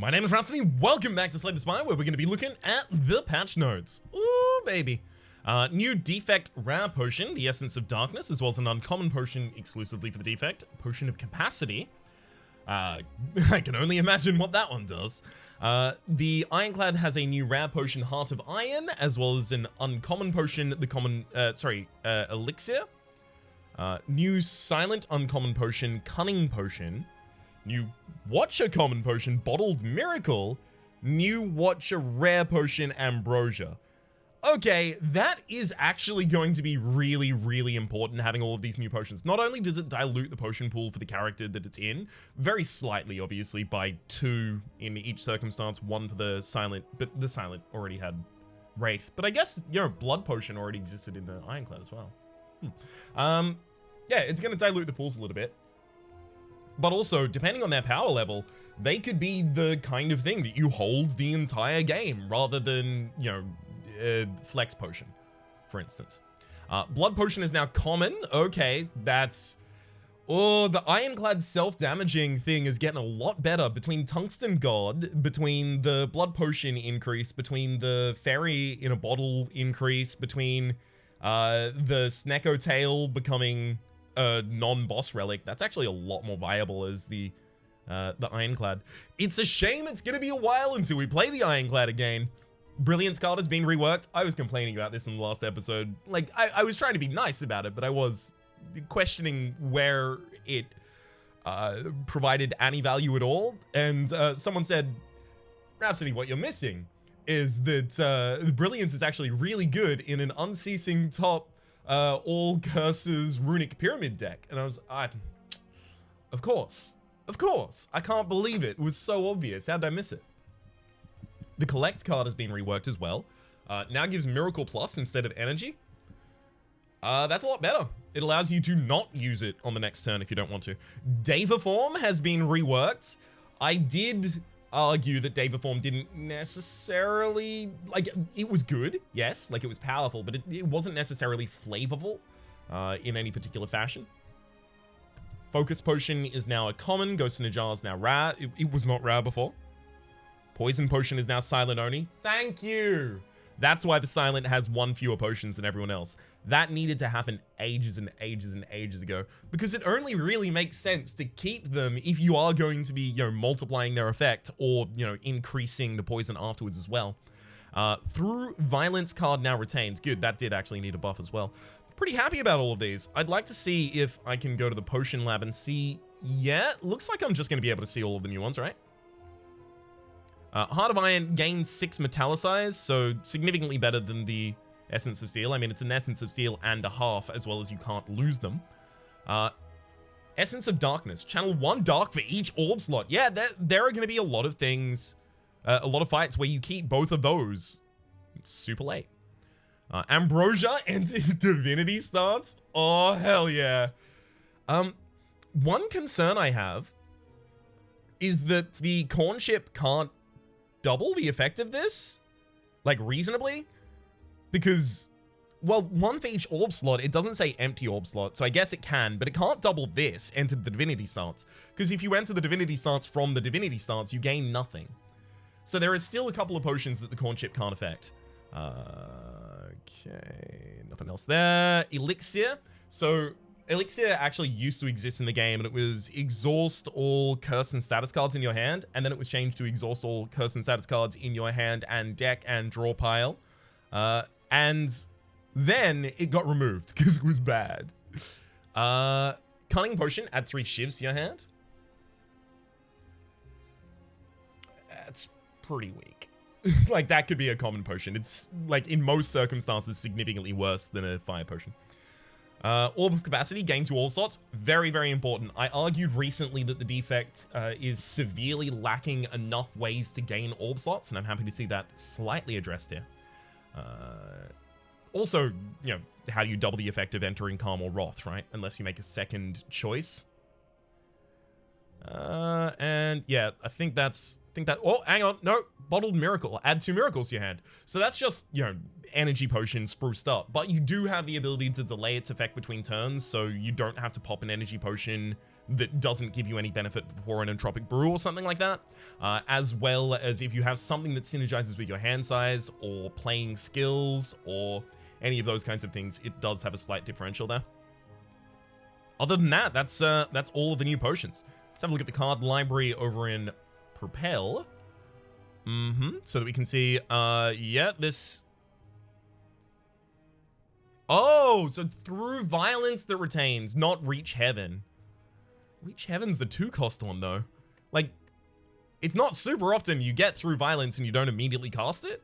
My name is Rhapsody. Welcome back to Slay the Spire, where we're going to be looking at the patch notes. Ooh, baby. New defect rare potion, the Essence of Darkness, as well as an uncommon potion exclusively for the defect, Potion of Capacity. I can only imagine what that one does. The Ironclad has a new rare potion, Heart of Iron, as well as an uncommon potion, the common, Elixir. New silent uncommon potion, Cunning Potion. New Watcher common potion, Bottled Miracle. New Watcher rare potion, Ambrosia. Okay, that is actually going to be really, really important, having all of these new potions. Not only does it dilute the potion pool for the character that it's in, very slightly, obviously, by 2 in each circumstance, 1 for the Silent, but the Silent already had Wraith. But I guess, you know, Blood Potion already existed in the Ironclad as well. Yeah, it's going to dilute the pools a little bit. But also, depending on their power level, they could be the kind of thing that you hold the entire game, rather than, you know, Flex Potion, for instance. Blood Potion is now common. Okay, that's... Oh, the Ironclad self-damaging thing is getting a lot better between Tungsten God, between the Blood Potion increase, between the Fairy in a Bottle increase, between the Snecko Tail becoming a non-boss relic. That's actually a lot more viable as the Ironclad. It's a shame it's gonna be a while until we play the Ironclad again. Brilliance card has been reworked. I was complaining about this in the last episode. Like, I was trying to be nice about it, but I was questioning where it provided any value at all. And someone said, Rhapsody, what you're missing is that the Brilliance is actually really good in an unceasing top all curses runic pyramid deck. And I was, of course, I can't believe it. It was so obvious. How did I miss it? The Collect card has been reworked as well. Now gives Miracle Plus instead of Energy. That's a lot better. It allows you to not use it on the next turn if you don't want to. Deva Form has been reworked. I did argue that Deva Form didn't necessarily, like, it was good, yes, like it was powerful, but it wasn't necessarily flavorful in any particular fashion. Focus Potion is now a common. Ghost in a Jar is now rare. It was not rare before. Poison Potion is now silent only. Thank you! That's why the Silent has 1 fewer potions than everyone else. That needed to happen ages and ages and ages ago, because it only really makes sense to keep them if you are going to be, you know, multiplying their effect or, you know, increasing the poison afterwards as well. Through Violence card now retains. Good, that did actually need a buff as well. Pretty happy about all of these. I'd like to see if I can go to the Potion Lab and see... Yeah, looks like I'm just going to be able to see all of the new ones, right? Heart of Iron gains 6 metallicize, so significantly better than the Essence of Steel. I mean, it's an Essence of Steel and a half, as well as you can't lose them. Essence of Darkness. Channel 1 Dark for each orb slot. Yeah, there are going to be a lot of things, a lot of fights where you keep both of those. It's super late. Ambrosia and Divinity starts. Oh, hell yeah. One concern I have is that the Corn Ship can't double the effect of this, like, reasonably, because, well, 1 for each orb slot. It doesn't say empty orb slot, so I guess it can, but it can't double this, enter the Divinity stance, because if you enter the Divinity stance from the Divinity stance, you gain nothing. So there is still a couple of potions that the Corn Chip can't affect. Okay, nothing else there. Elixir. So Elixir actually used to exist in the game, and it was exhaust all curse and status cards in your hand, and then it was changed to exhaust all curse and status cards in your hand and deck and draw pile. And then it got removed because it was bad. Cunning Potion, add 3 shivs to your hand. That's pretty weak. Like, that could be a common potion. It's, like, in most circumstances, significantly worse than a fire potion. Orb of Capacity, gain 2 orb slots. Very, very important. I argued recently that the defect is severely lacking enough ways to gain orb slots, and I'm happy to see that slightly addressed here. Also, you know, how do you double the effect of entering Calm or Wrath, right? Unless you make a second choice. And yeah, I think that, oh, hang on, no, Bottled Miracle, add 2 miracles to your hand. So that's just, you know, energy potion spruced up, but you do have the ability to delay its effect between turns, so you don't have to pop an energy potion that doesn't give you any benefit for an entropic brew or something like that, as well as if you have something that synergizes with your hand size or playing skills or any of those kinds of things, it does have a slight differential there. Other than that, that's all of the new potions. Let's have a look at the card library over in Propel. So that we can see, yeah, this... Oh, so through violence that retains, not Reach Heaven. Reach Heaven's the 2-cost one, though. Like, it's not super often you get through violence and you don't immediately cast it.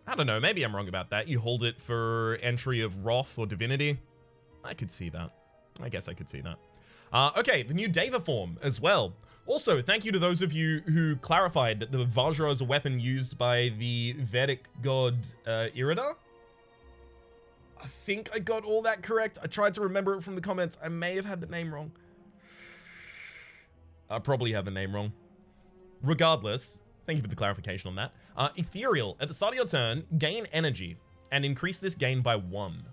I don't know, maybe I'm wrong about that. You hold it for entry of Wrath or Divinity. I could see that. I guess I could see that. Okay, the new Deva form as well. Also, thank you to those of you who clarified that the Vajra is a weapon used by the Vedic god Irida. I think I got all that correct. I tried to remember it from the comments. I may have had the name wrong. I probably have the name wrong. Regardless, thank you for the clarification on that. Ethereal. At the start of your turn, gain energy and increase this gain by 1.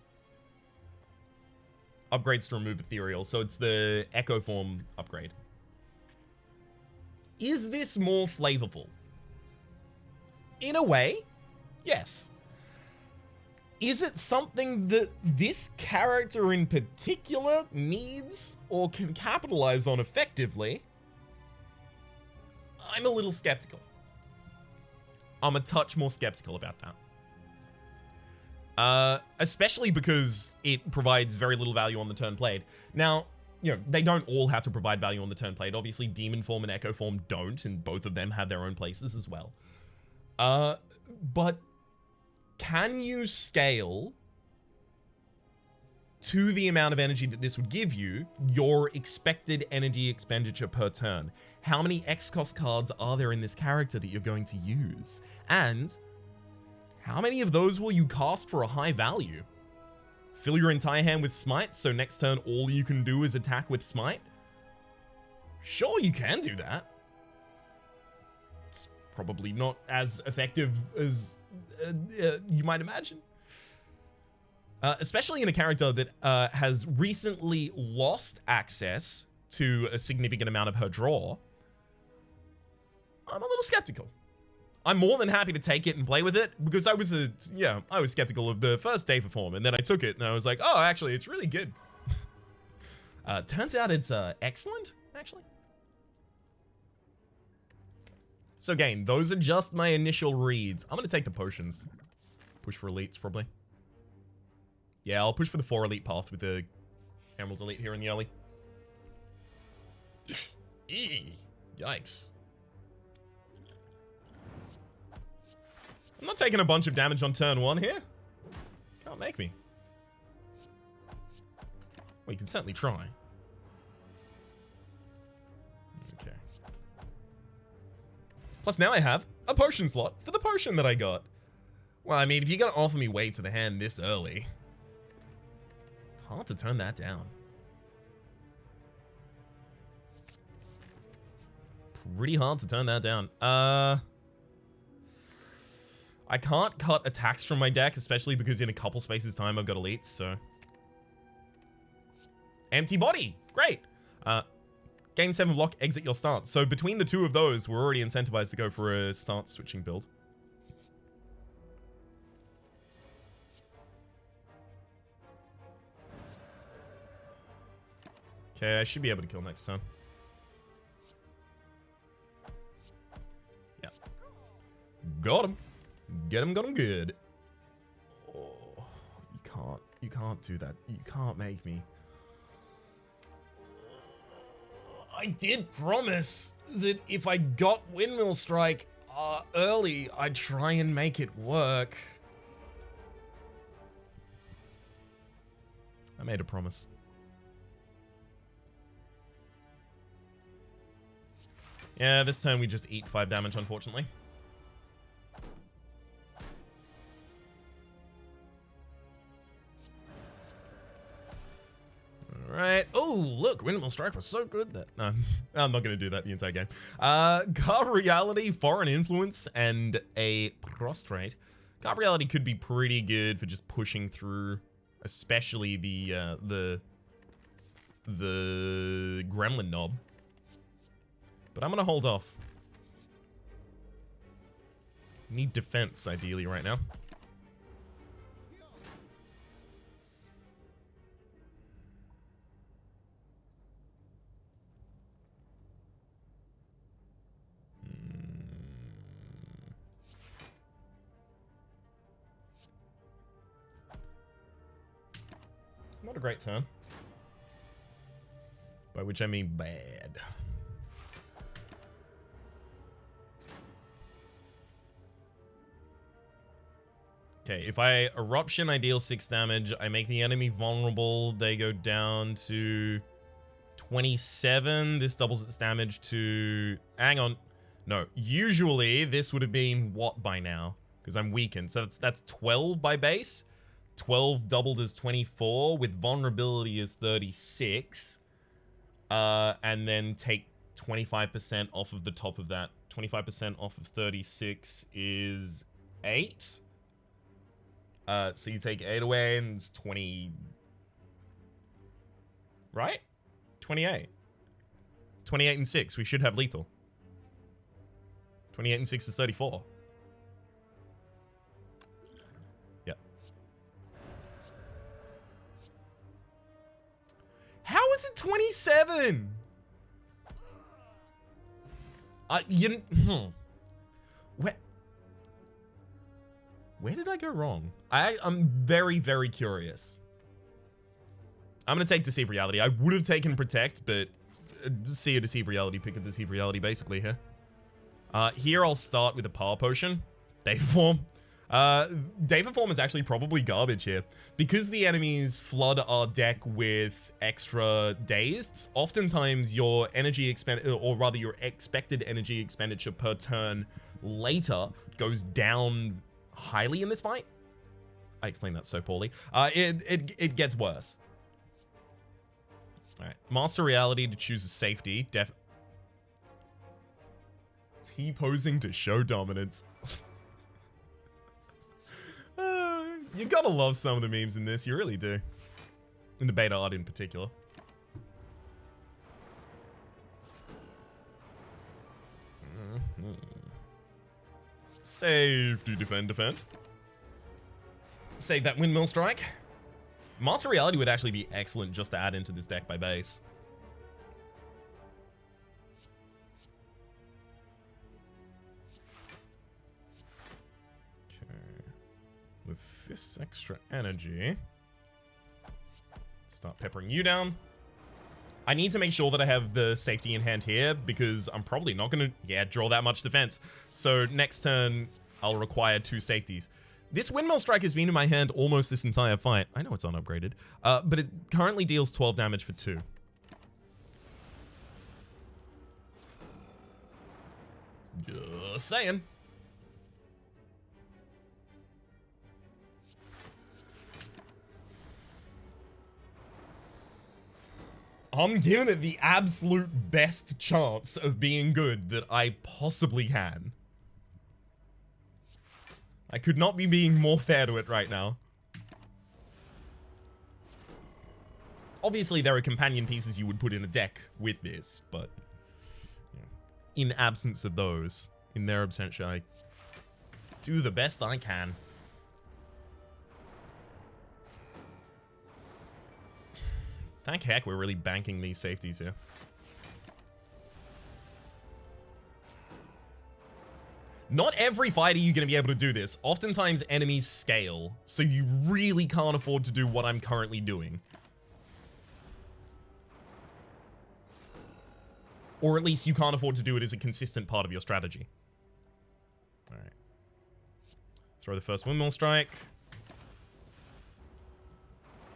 Upgrades to remove Ethereal, so it's the Echo form upgrade. Is this more flavorful? In a way, yes. Is it something that this character in particular needs or can capitalize on effectively? I'm a little skeptical. I'm a touch more skeptical about that. Especially because it provides very little value on the turn played. Now, you know, they don't all have to provide value on the turn played. Obviously, Demon Form and Echo Form don't, and both of them have their own places as well. But can you scale to the amount of energy that this would give you, your expected energy expenditure per turn? How many X-Cost cards are there in this character that you're going to use? And how many of those will you cast for a high value? Fill your entire hand with Smite, so next turn all you can do is attack with Smite? Sure, you can do that. It's probably not as effective as you might imagine. Especially in a character that has recently lost access to a significant amount of her draw. I'm a little skeptical. I'm more than happy to take it and play with it because I was skeptical of the first Deva form, and then I took it and I was like, oh, actually, it's really good. Turns out it's excellent, actually. So again, those are just my initial reads. I'm gonna take the potions. Push for elites, probably. Yeah, I'll push for the 4 elite path with the Emerald Elite here in the early. Yikes. I'm not taking a bunch of damage on turn 1 here. Can't make me. Well, you can certainly try. Okay. Plus now I have a potion slot for the potion that I got. Well, I mean, if you're gonna offer me weight to the hand this early, it's hard to turn that down. Pretty hard to turn that down. I can't cut attacks from my deck, especially because in a couple spaces time I've got elites, so. Empty body, great. Gain 7 block, exit your stance. So between the two of those, we're already incentivized to go for a stance switching build. Okay, I should be able to kill next turn. Yeah. Got him. Get him, got him good. Oh, you can't do that. You can't make me. I did promise that if I got Windmill Strike early, I'd try and make it work. I made a promise. Yeah, this turn we just eat 5 damage, unfortunately. Alright. Oh, look, Windmill Strike was so good that... No, I'm not going to do that the entire game. Card Reality, Foreign Influence, and a Prostrate. Card Reality could be pretty good for just pushing through, especially the the gremlin knob. But I'm going to hold off. Need defense, ideally, right now. Not a great turn. By which I mean bad. Okay, if I Eruption, I deal 6 damage. I make the enemy vulnerable. They go down to 27. This doubles its damage to... Hang on. No, usually this would have been what by now? Because I'm weakened. So that's 12 by base. 12 doubled as 24. With vulnerability is 36. And then take 25% off of the top of that. 25% off of 36 is 8. So you take 8 away and it's 20... Right? 28. 28 and 6. We should have lethal. 28 and 6 is 34. Yep. How is it 27? Where did I go wrong? I'm very, very curious. I'm going to take Deceive Reality. I would have taken Protect, but see a Deceive Reality, pick a Deceive Reality basically here. Here I'll start with a Power Potion. Data Form. Data Form is actually probably garbage here. Because the enemies flood our deck with extra dazed, oftentimes your energy or rather your expected energy expenditure per turn later goes down highly in this fight. I explained that so poorly. It gets worse. All right, Master Reality to choose a safety. T-posing to show dominance. You gotta love some of the memes in this. You really do. In the beta art in particular. Safety, defend, defend. Save that Windmill Strike. Master Reality would actually be excellent just to add into this deck by base. Okay. With this extra energy, start peppering you down. I need to make sure that I have the safety in hand here because I'm probably not going to, draw that much defense. So next turn, I'll require 2 safeties. This Windmill Strike has been in my hand almost this entire fight. I know it's unupgraded, but it currently deals 12 damage for 2. Just saying. I'm giving it the absolute best chance of being good that I possibly can. I could not be being more fair to it right now. Obviously, there are companion pieces you would put in a deck with this, but in absence of those, in their absentia, I do the best I can. Thank heck we're really banking these safeties here. Not every fight are you going to be able to do this. Oftentimes enemies scale, so you really can't afford to do what I'm currently doing. Or at least you can't afford to do it as a consistent part of your strategy. Alright. Throw the first Windmill Strike.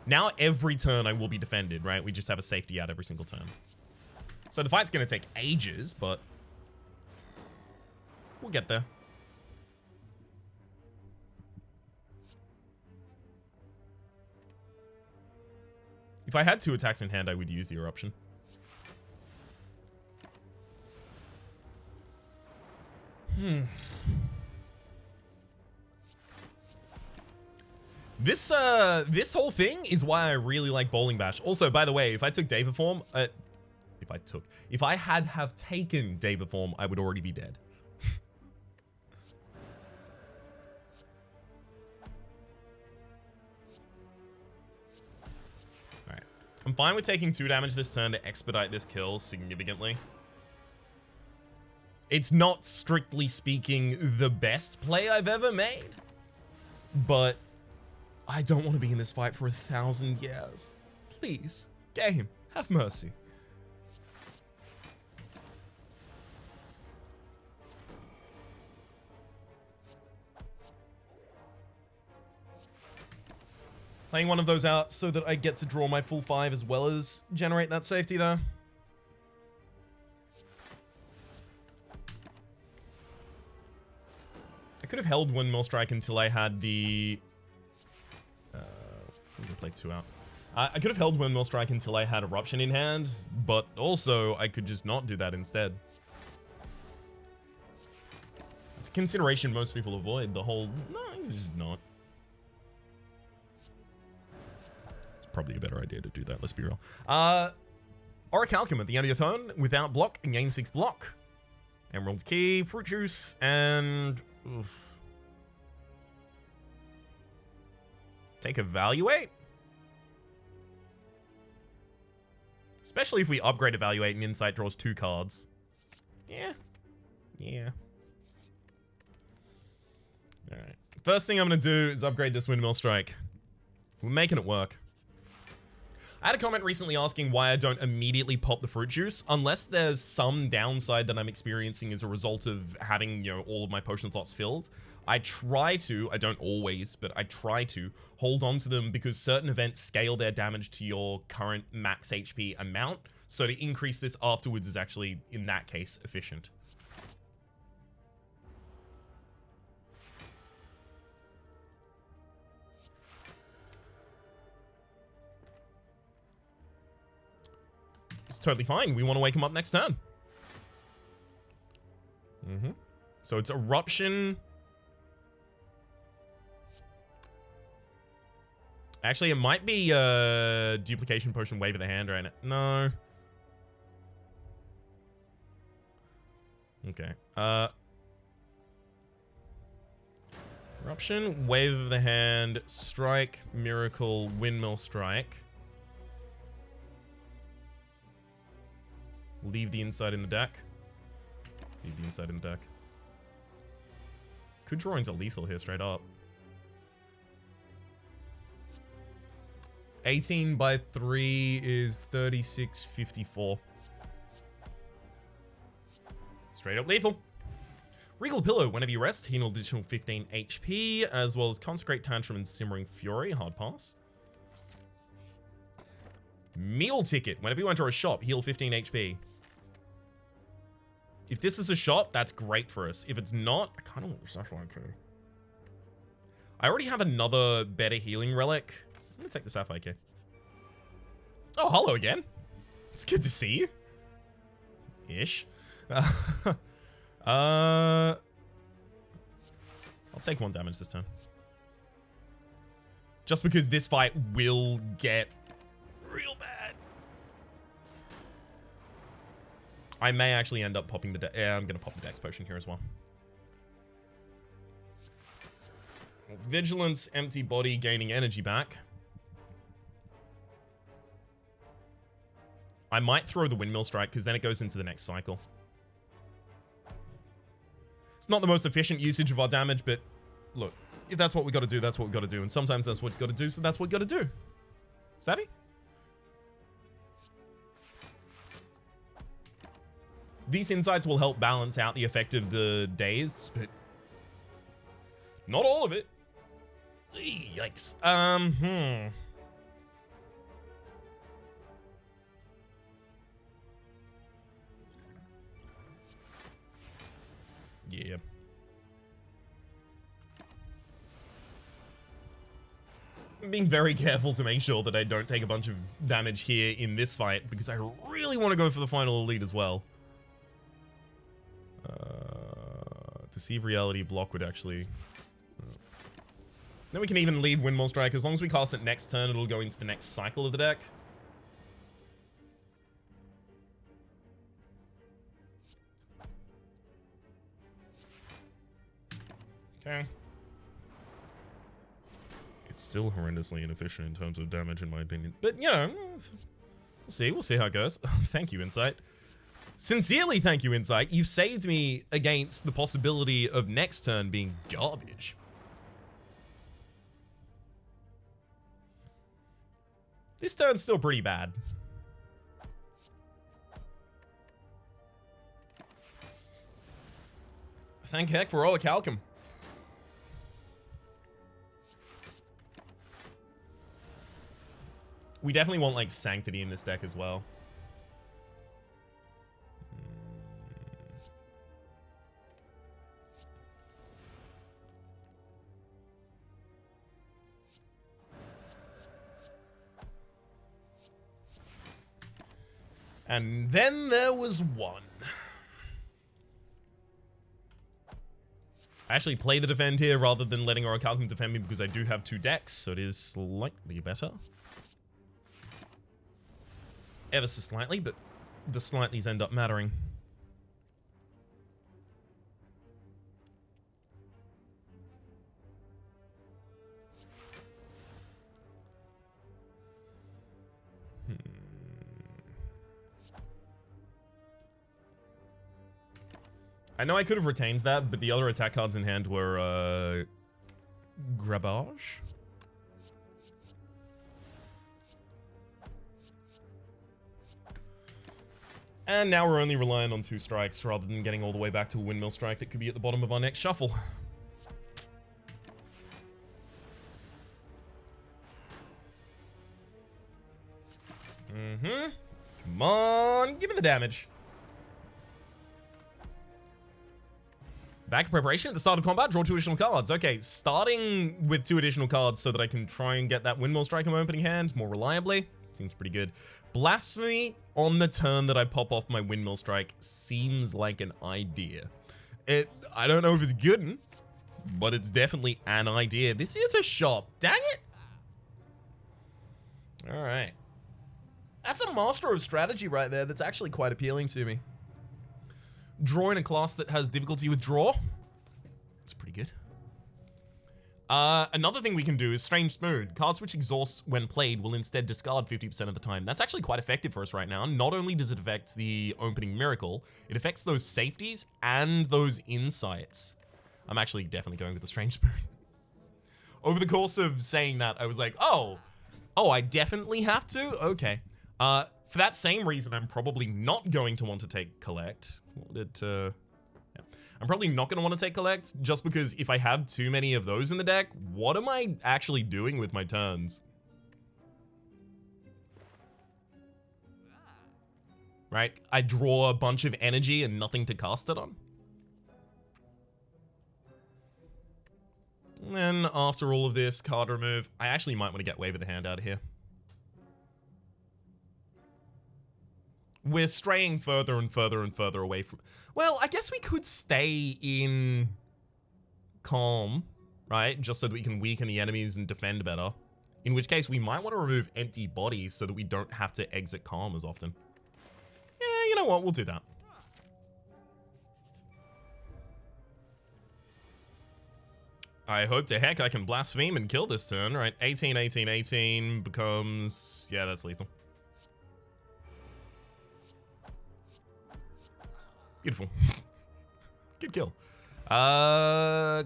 Now every turn I will be defended, right? We just have a safety out every single turn. So the fight's going to take ages, but we'll get there. If I had 2 attacks in hand, I would use the Eruption. This whole thing is why I really like Bowling Bash. Also, by the way, if I took David form, if I had have taken David form, I would already be dead. All right, I'm fine with taking 2 damage this turn to expedite this kill significantly. It's not, strictly speaking, the best play I've ever made, but I don't want to be in this fight for 1,000 years. Please, game, have mercy. Playing one of those out so that I get to draw my full 5 as well as generate that safety there. I could have held Windmill Strike until I had the... I'm gonna play 2 out. I could have held Windmill Strike until I had Eruption in hand, but also I could just not do that instead. It's a consideration most people avoid. The whole, no, you're just not. It's probably a better idea to do that, let's be real. Orichalcum at the end of your turn, without block, gain 6 block. Emerald's Key, Fruit Juice, and... oof. Take Evaluate? Especially if we upgrade Evaluate and Insight draws 2 cards. Yeah. Yeah. Alright. First thing I'm going to do is upgrade this Windmill Strike. We're making it work. I had a comment recently asking why I don't immediately pop the Fruit Juice, unless there's some downside that I'm experiencing as a result of having, you know, all of my potion slots filled. I try to, I don't always, but I try to hold on to them because certain events scale their damage to your current max HP amount. So to increase this afterwards is actually, in that case, efficient. It's totally fine. We want to wake him up next turn. So it's Eruption. Actually, it might be Duplication Potion, Wave of the Hand, right? No. Okay. Eruption, Wave of the Hand, Strike, Miracle, Windmill Strike. Leave the inside in the deck. Leave the inside in the deck. Could draw into lethal here straight up. 18 by 3 is 36.54. Straight up lethal. Regal Pillow, whenever you rest, heal an additional 15 HP, as well as Consecrate Tantrum and Simmering Fury, hard pass. Meal Ticket, whenever you enter a shop, heal 15 HP. If this is a shop, that's great for us. If it's not, I kind of want the Sapphire Key. I already have another better healing relic. I'm gonna take the Sapphire Key. Oh, hello again. It's good to see you. Ish. I'll take 1 damage this turn. Just because this fight will get real bad. I may actually end up popping the... yeah, I'm gonna pop the Dex Potion here as well. Vigilance, Empty Body, gaining energy back. I might throw the Windmill Strike because then it goes into the next cycle. It's not the most efficient usage of our damage, but look, if that's what we got to do, that's what we got to do. And sometimes that's what you got to do, so that's what you got to do. Savvy? These insights will help balance out the effect of the days, but not all of it. Yikes. Yeah. I'm being very careful to make sure that I don't take a bunch of damage here in this fight, because I really want to go for the final elite as well. Deceive Reality block would actually... Then we can even leave Windmill Strike. As long as we cast it next turn, it'll go into the next cycle of the deck. Okay. It's still horrendously inefficient in terms of damage, in my opinion. But, you know, we'll see. We'll see how it goes. Thank you, Insight. Sincerely, thank you, Insight. You've saved me against the possibility of next turn being garbage. This turn's still pretty bad. Thank heck for all the Calcum. We definitely want, like, Sanctity in this deck as well. And then there was one. I actually play the defend here rather than letting Orichalcum defend me because I do have 2 decks, so it is slightly better. Ever so slightly, but the slightlys end up mattering. I know I could have retained that, but the other attack cards in hand were, Grabbage? And now we're only relying on 2 strikes rather than getting all the way back to a Windmill Strike that could be at the bottom of our next shuffle. Come on, give me the damage. Back in preparation at the start of combat, draw 2 additional cards. Okay, starting with 2 additional cards so that I can try and get that Windmill Strike in my opening hand more reliably. Seems pretty good. Blasphemy on the turn that I pop off my Windmill Strike seems like an idea. I don't know if it's good, but it's definitely an idea. This is a shot. Dang it! Alright. That's a master of strategy right there that's actually quite appealing to me. Drawing a class that has difficulty with draw. It's pretty good. Another thing we can do is Strange Mood. Cards which exhaust when played will instead discard 50% of the time. That's actually quite effective for us right now. Not only does it affect the opening miracle, it affects those safeties and those insights. I'm actually definitely going with the Strange Mood. Over the course of saying that, I was like, oh, I definitely have to? Okay. For that same reason, I'm probably not going to want to take Collect. I'm probably not going to want to take Collect, just because if I have too many of those in the deck, what am I actually doing with my turns? Right? I draw a bunch of energy and nothing to cast it on. And then after all of this, card remove, I actually might want to get Wave of the Hand out of here. We're straying further and further and further away from... Well, I guess we could stay in Calm, right? Just so that we can weaken the enemies and defend better. In which case, we might want to remove Empty Bodies so that we don't have to exit Calm as often. Yeah, you know what? We'll do that. I hope to heck I can Blaspheme and kill this turn, right? 18, 18, 18 becomes... Yeah, that's lethal. Beautiful. Good kill.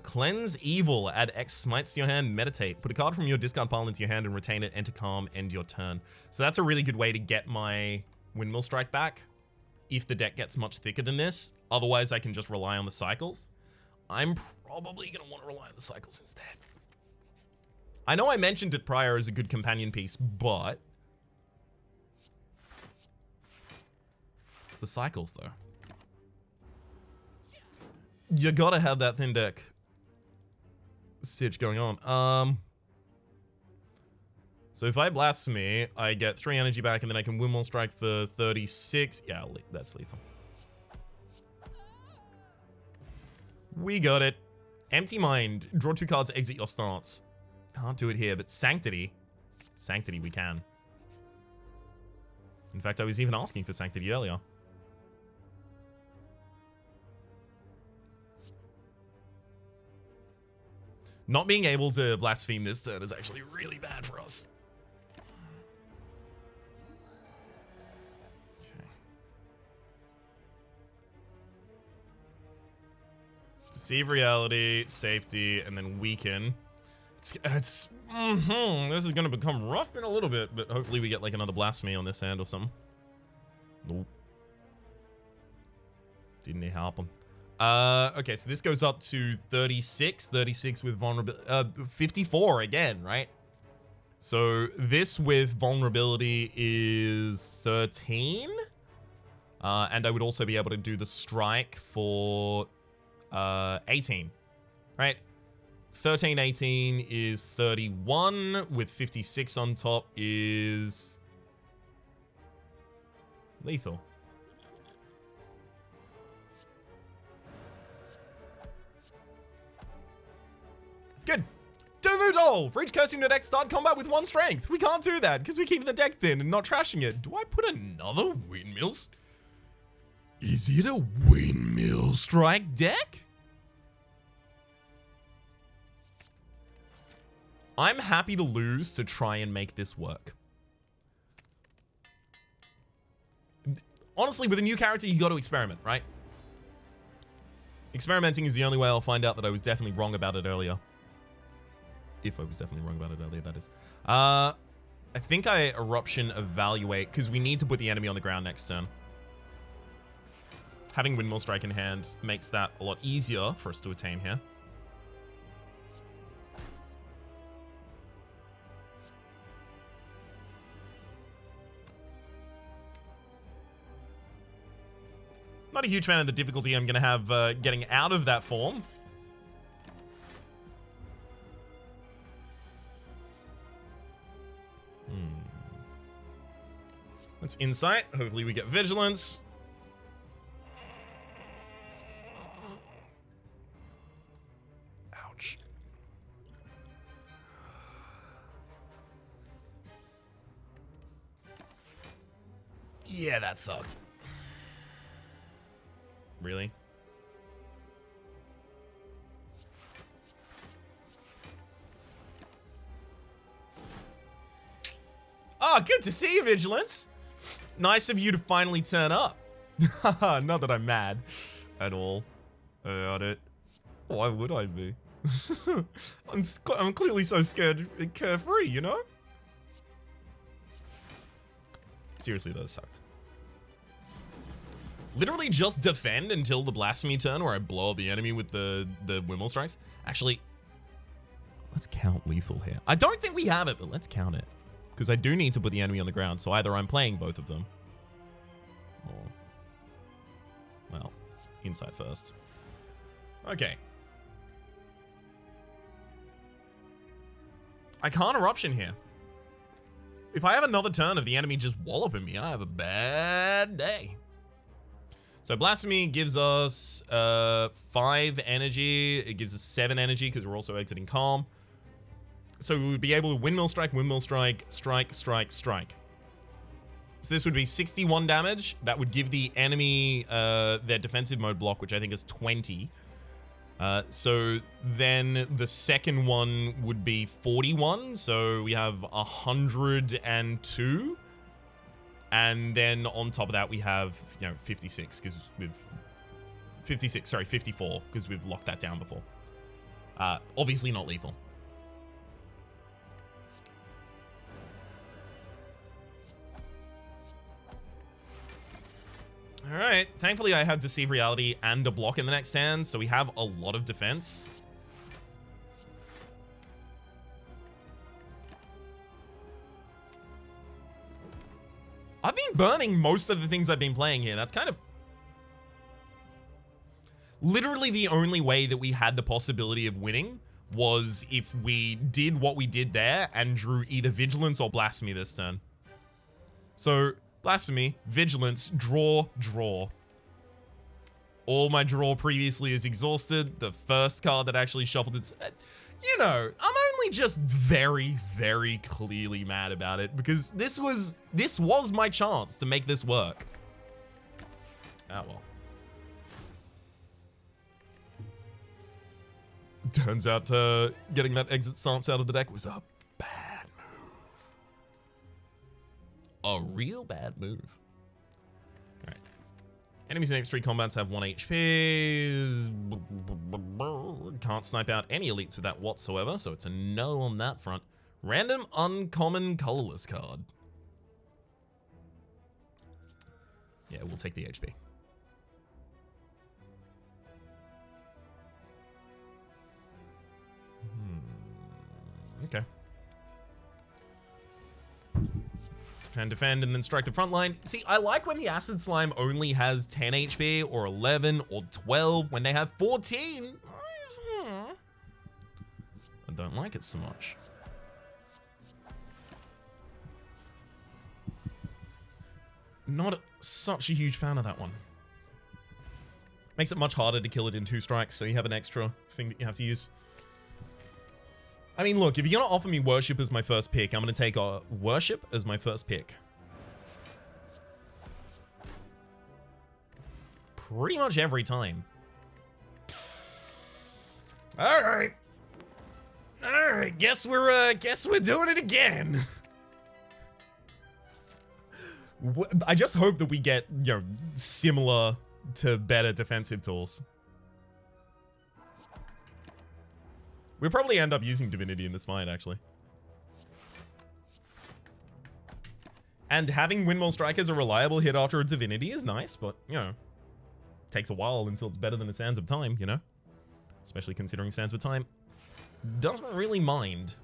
Cleanse Evil. Add X smites to your hand. Meditate. Put a card from your discard pile into your hand and retain it. Enter Calm. End your turn. So that's a really good way to get my Windmill Strike back if the deck gets much thicker than this. Otherwise, I can just rely on the cycles. I'm probably going to want to rely on the cycles instead. I know I mentioned it prior as a good companion piece, but... the cycles, though. You gotta have that thin deck sitch going on. So if I Blasphemy, I get 3 energy back, and then I can Windmill Strike for 36. Yeah, that's lethal. We got it. Empty Mind. Draw 2 cards, exit your stance. Can't do it here, but Sanctity. Sanctity we can. In fact, I was even asking for Sanctity earlier. Not being able to blaspheme this turn is actually really bad for us. Okay. Deceive reality, safety, and then weaken. This is gonna become rough in a little bit, but hopefully we get like another blasphemy on this hand or something. Nope. Didn't need help him. Okay, so this goes up to 36 with vulnerability, 54 again, right? So this with vulnerability is 13. And I would also be able to do the strike for 18, right? 13, 18 is 31 with 56 on top is lethal. Good. Doomut all! Reach cursing to deck, start combat with 1 strength. We can't do that because we keep the deck thin and not trashing it. Do I put another Windmill? Is it a Windmill strike deck? I'm happy to lose to try and make this work. Honestly, with a new character, you got to experiment, right? Experimenting is the only way I'll find out that I was definitely wrong about it earlier. If I was definitely wrong about it earlier, that is. I think I Eruption Evaluate, because we need to put the enemy on the ground next turn. Having Windmill Strike in hand makes that a lot easier for us to attain here. Not a huge fan of the difficulty I'm going to have getting out of that form. Let's Insight. Hopefully we get Vigilance. Ouch. Yeah, that sucked. Really? Oh, good to see you, Vigilance. Nice of you to finally turn up. Not that I'm mad at all about it. Why would I be? I'm clearly so scared and carefree, you know? Seriously, that sucked. Literally just defend until the blasphemy turn where I blow up the enemy with the Windmill Strikes. Actually, let's count lethal here. I don't think we have it, but let's count it. Because I do need to put the enemy on the ground, so either I'm playing both of them. Or, well, Insight first. Okay. I can't Eruption here. If I have another turn of the enemy just walloping me, I have a bad day. So Blasphemy gives us 5 energy. It gives us 7 energy because we're also exiting Calm. So we would be able to Windmill Strike, strike, strike, strike. So this would be 61 damage. That would give the enemy their defensive mode block, which I think is 20. So then the second one would be 41. So we have 102. And then on top of that, we have, 56 because we've 54 because we've locked that down before. Obviously not lethal. All right. Thankfully, I have Deceive Reality and a block in the next hand, so we have a lot of defense. I've been burning most of the things I've been playing here. That's kind of literally the only way that we had the possibility of winning was if we did what we did there and drew either Vigilance or Blasphemy this turn. So Blasphemy, Vigilance, draw. All my draw previously is exhausted. The first card that actually shuffled its... I'm only I just very, very clearly mad about it? Because this was my chance to make this work. Ah, well. Turns out getting that exit stance out of the deck was a bad move. A real bad move. Alright. Enemies in X3 combats have 1 HP. Can't snipe out any elites with that whatsoever, so it's a no on that front. Random uncommon colorless card. Yeah, we'll take the HP. Okay. Defend, and then strike the front line. See, I like when the Acid Slime only has 10 HP, or 11, or 12. When they have 14, I don't like it so much. Not such a huge fan of that one. Makes it much harder to kill it in 2 strikes, so you have an extra thing that you have to use. I mean, look, if you're going to offer me Worship as my first pick, I'm going to take Worship as my first pick. Pretty much every time. All right. Guess we're doing it again. I just hope that we get, you know, similar to better defensive tools. We'll probably end up using Divinity in this fight, actually. And having Windmill Strike as a reliable hit after a Divinity is nice, but, you know, takes a while until it's better than the Sands of Time, you know? Especially considering Sands of Time doesn't really mind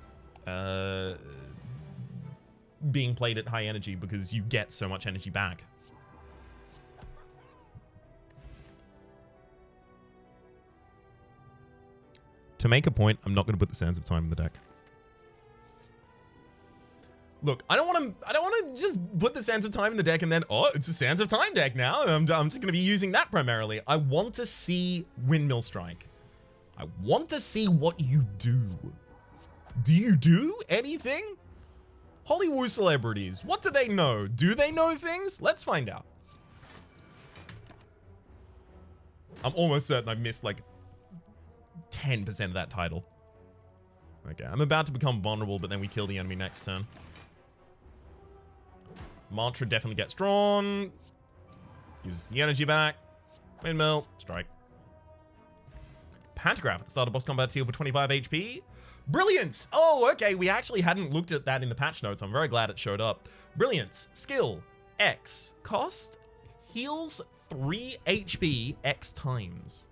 being played at high energy because you get so much energy back. To make a point, I'm not going to put the Sands of Time in the deck. Look, I don't want to just put the Sands of Time in the deck and then, oh, it's a Sands of Time deck now, and I'm just going to be using that primarily. I want to see Windmill Strike. I want to see what you do. Do you do anything? Hollywood celebrities, what do they know? Do they know things? Let's find out. I'm almost certain I missed like 10% of that title. Okay, I'm about to become vulnerable, but then we kill the enemy next turn. Mantra definitely gets drawn. Uses the energy back. Windmill, strike. Pantograph at the start of boss combat heal for 25 HP. Brilliance! Oh, okay, we actually hadn't looked at that in the patch notes. I'm very glad it showed up. Brilliance, skill, X, cost, heals 3 HP X times.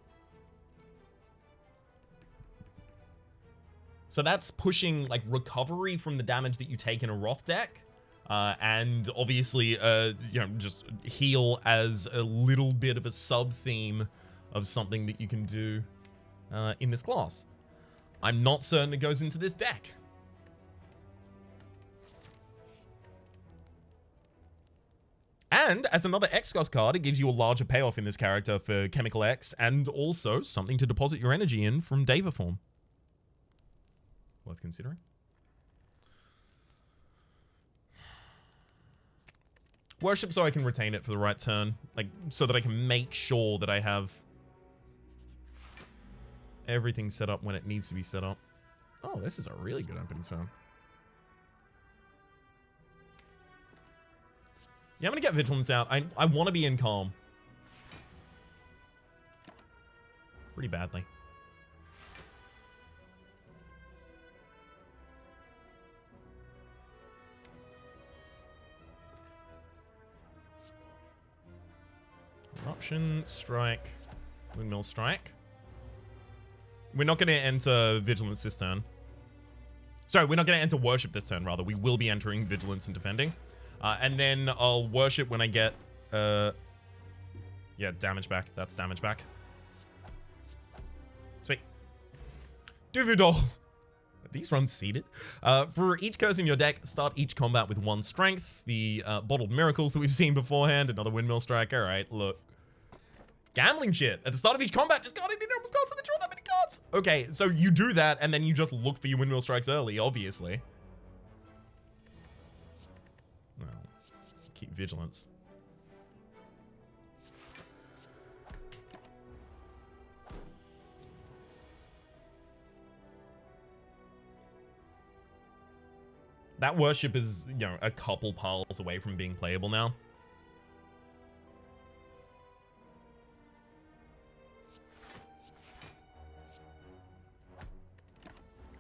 So that's pushing like recovery from the damage that you take in a Wrath deck. And obviously, you know, just heal as a little bit of a sub-theme of something that you can do in this class. I'm not certain it goes into this deck. And as another X-Cost card, it gives you a larger payoff in this character for Chemical X, and also something to deposit your energy in from Deva form. Worth considering. Worship so I can retain it for the right turn. Like, so that I can make sure that I have everything set up when it needs to be set up. Oh, this is a really good opening turn. Yeah, I'm going to get Vigilance out. I want to be in Calm. Pretty badly. Eruption, strike, Windmill Strike. We're not going to enter Vigilance this turn. Sorry, we're not going to enter Worship this turn, rather. We will be entering Vigilance and defending. And then I'll Worship when I get... yeah, damage back. That's damage back. Sweet. Duvidol. These runs seeded. For each curse in your deck, start each combat with 1 strength. The Bottled Miracles that we've seen beforehand. Another Windmill Strike. All right, look. Gambling shit. At the start of each combat, discard any number of cards in the draw that many cards. cards? Okay, so you do that, and then you just look for your Windmill Strikes early, obviously. Well, keep vigilance. That worship is, you know, a couple piles away from being playable now.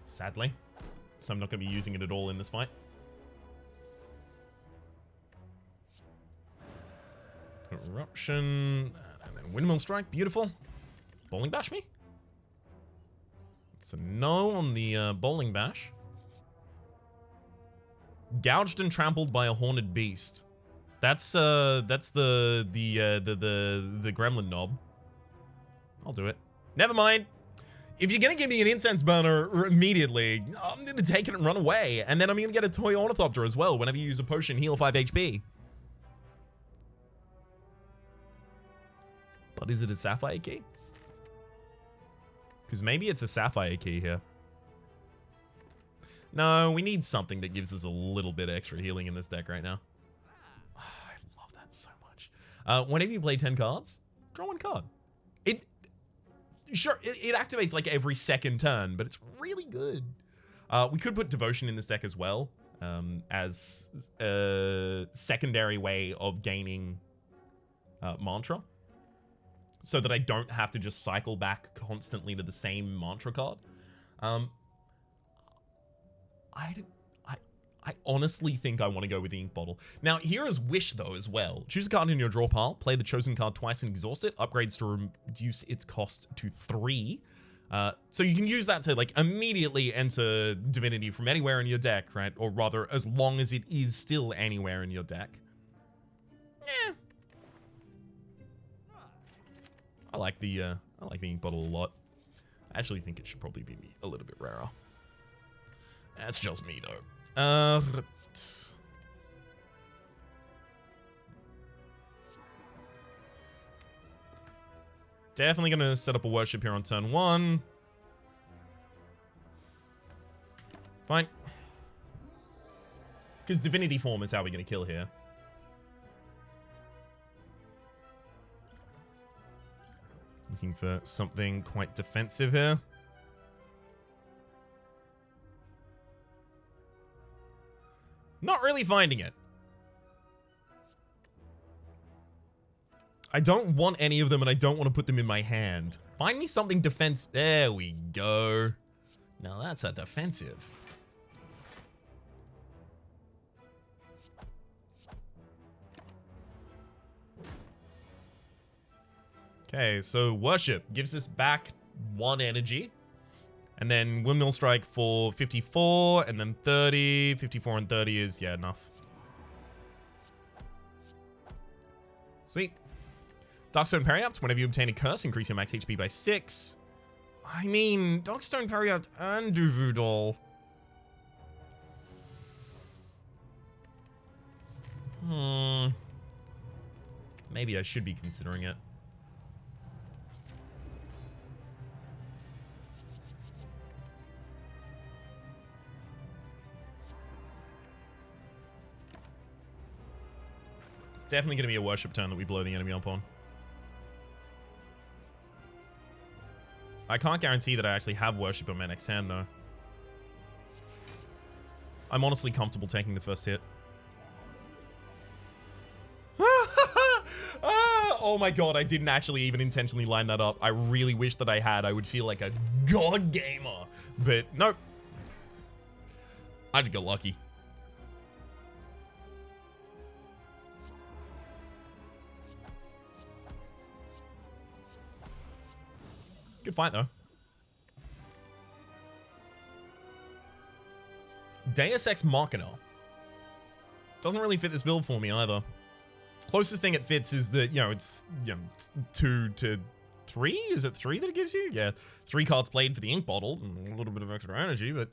Sadly. So I'm not going to be using it at all in this fight. Eruption. And then Windmill Strike. Beautiful. Bowling Bash me? It's a no on the Bowling Bash. Gouged and trampled by a horned beast. That's the gremlin knob. I'll do it. Never mind. If you're gonna give me an incense burner immediately, I'm gonna take it and run away, and then I'm gonna get a toy ornithopter as well. Whenever you use a potion, heal 5 HP. But is it a sapphire key? Because maybe it's a sapphire key here. No, we need something that gives us a little bit extra healing in this deck right now. Oh, I love that so much. Whenever you play 10 cards, draw 1 card. It activates like every second turn, but it's really good. We could put Devotion in this deck as well, as a secondary way of gaining Mantra, so that I don't have to just cycle back constantly to the same Mantra card. I honestly think I want to go with the Ink Bottle. Now, here is Wish, though, as well. Choose a card in your draw pile, play the chosen card twice and exhaust it. Upgrades to reduce its cost to 3. So you can use that to, like, immediately enter Divinity from anywhere in your deck, right? Or rather, as long as it is still anywhere in your deck. Eh. I like the Ink Bottle a lot. I actually think it should probably be a little bit rarer. That's just me, though. Definitely gonna set up a worship here on turn 1. Fine. Because Divinity Form is how we're gonna kill here. Looking for something quite defensive here. Not really finding it. I don't want any of them, and I don't want to put them in my hand. Find me something defense. There we go. Now that's a defensive. Okay, so Worship gives us back 1 energy. And then Windmill Strike for 54, and then 30. 54 and 30 is, yeah, enough. Sweet. Darkstone Periapt. Whenever you obtain a curse, increase your max HP by 6. I mean, Darkstone Periapt and Voodoo Doll. Maybe I should be considering it. Definitely going to be a worship turn that we blow the enemy up on. I can't guarantee that I actually have worship on my next hand, though. I'm honestly comfortable taking the first hit. Oh my god, I didn't actually even intentionally line that up. I really wish that I had. I would feel like a god gamer. But nope. I just got lucky. Good fight, though. Deus Ex Machina. Doesn't really fit this build for me, either. Closest thing it fits is that, it's 2 to 3? Is it 3 that it gives you? Yeah, 3 cards played for the Ink Bottle, and a little bit of extra energy, but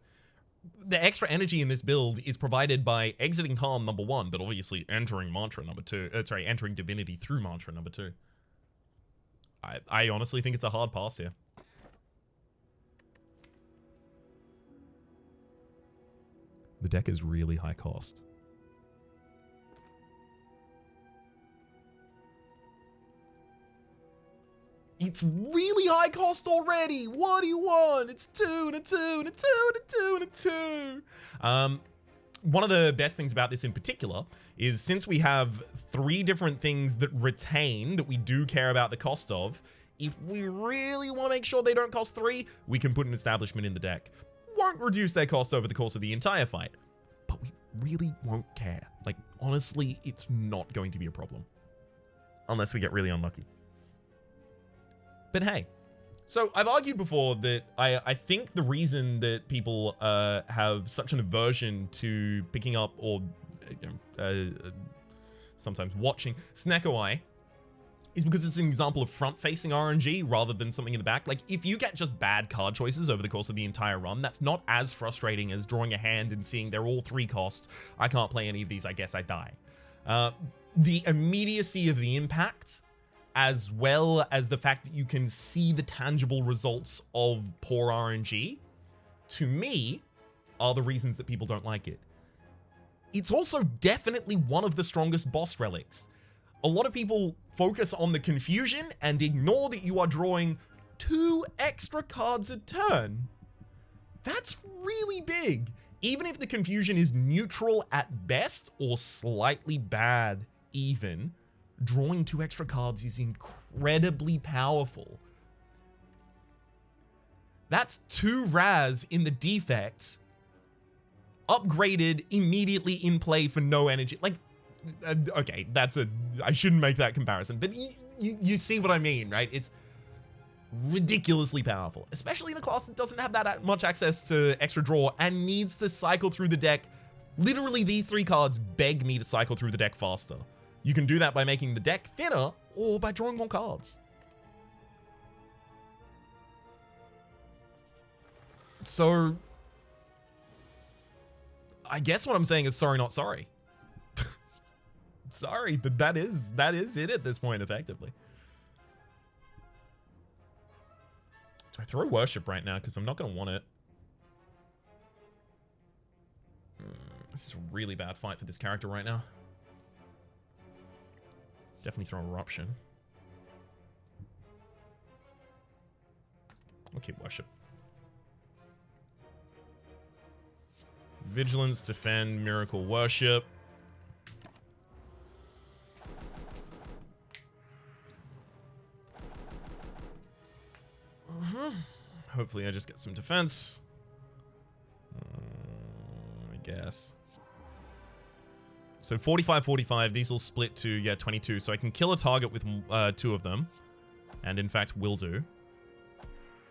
the extra energy in this build is provided by exiting Calm, number 1, but obviously entering Mantra, number 2. Entering Divinity through Mantra, number 2. I honestly think it's a hard pass here. The deck is really high cost. It's really high cost already. What do you want? It's 2 and a 2 and a 2 and a 2 and a 2. One of the best things about this in particular is since we have 3 different things that retain that we do care about the cost of, if we really want to make sure they don't cost 3, we can put an establishment in the deck. Won't reduce their cost over the course of the entire fight, but we really won't care. Like, honestly, it's not going to be a problem. Unless we get really unlucky. But hey, so I've argued before that I think the reason that people have such an aversion to picking up or sometimes watching Snecko Eye is because it's an example of front-facing RNG rather than something in the back. Like, if you get just bad card choices over the course of the entire run, that's not as frustrating as drawing a hand and seeing they're all 3 costs. I can't play any of these, I guess I die. The immediacy of the impact, as well as the fact that you can see the tangible results of poor RNG, to me, are the reasons that people don't like it. It's also definitely one of the strongest boss relics. A lot of people focus on the confusion and ignore that you are drawing 2 extra cards a turn. That's really big. Even if the confusion is neutral at best or slightly bad even, drawing 2 extra cards is incredibly powerful. That's 2 Raz in the defects, upgraded immediately in play for no energy. Like, okay, I shouldn't make that comparison, but you see what I mean, right? It's ridiculously powerful, especially in a class that doesn't have that much access to extra draw and needs to cycle through the deck. Literally, these 3 cards beg me to cycle through the deck faster. You can do that by making the deck thinner or by drawing more cards. So, I guess what I'm saying is sorry, not sorry. Sorry, but that is it at this point, effectively. Do I throw Worship right now? Because I'm not going to want it. This is a really bad fight for this character right now. Definitely throw Eruption. I'll keep Worship. Vigilance, Defend, Miracle, Worship. Hopefully I just get some defense. I guess. So 45, 45. These will split to, yeah, 22. So I can kill a target with 2 of them. And in fact, will do.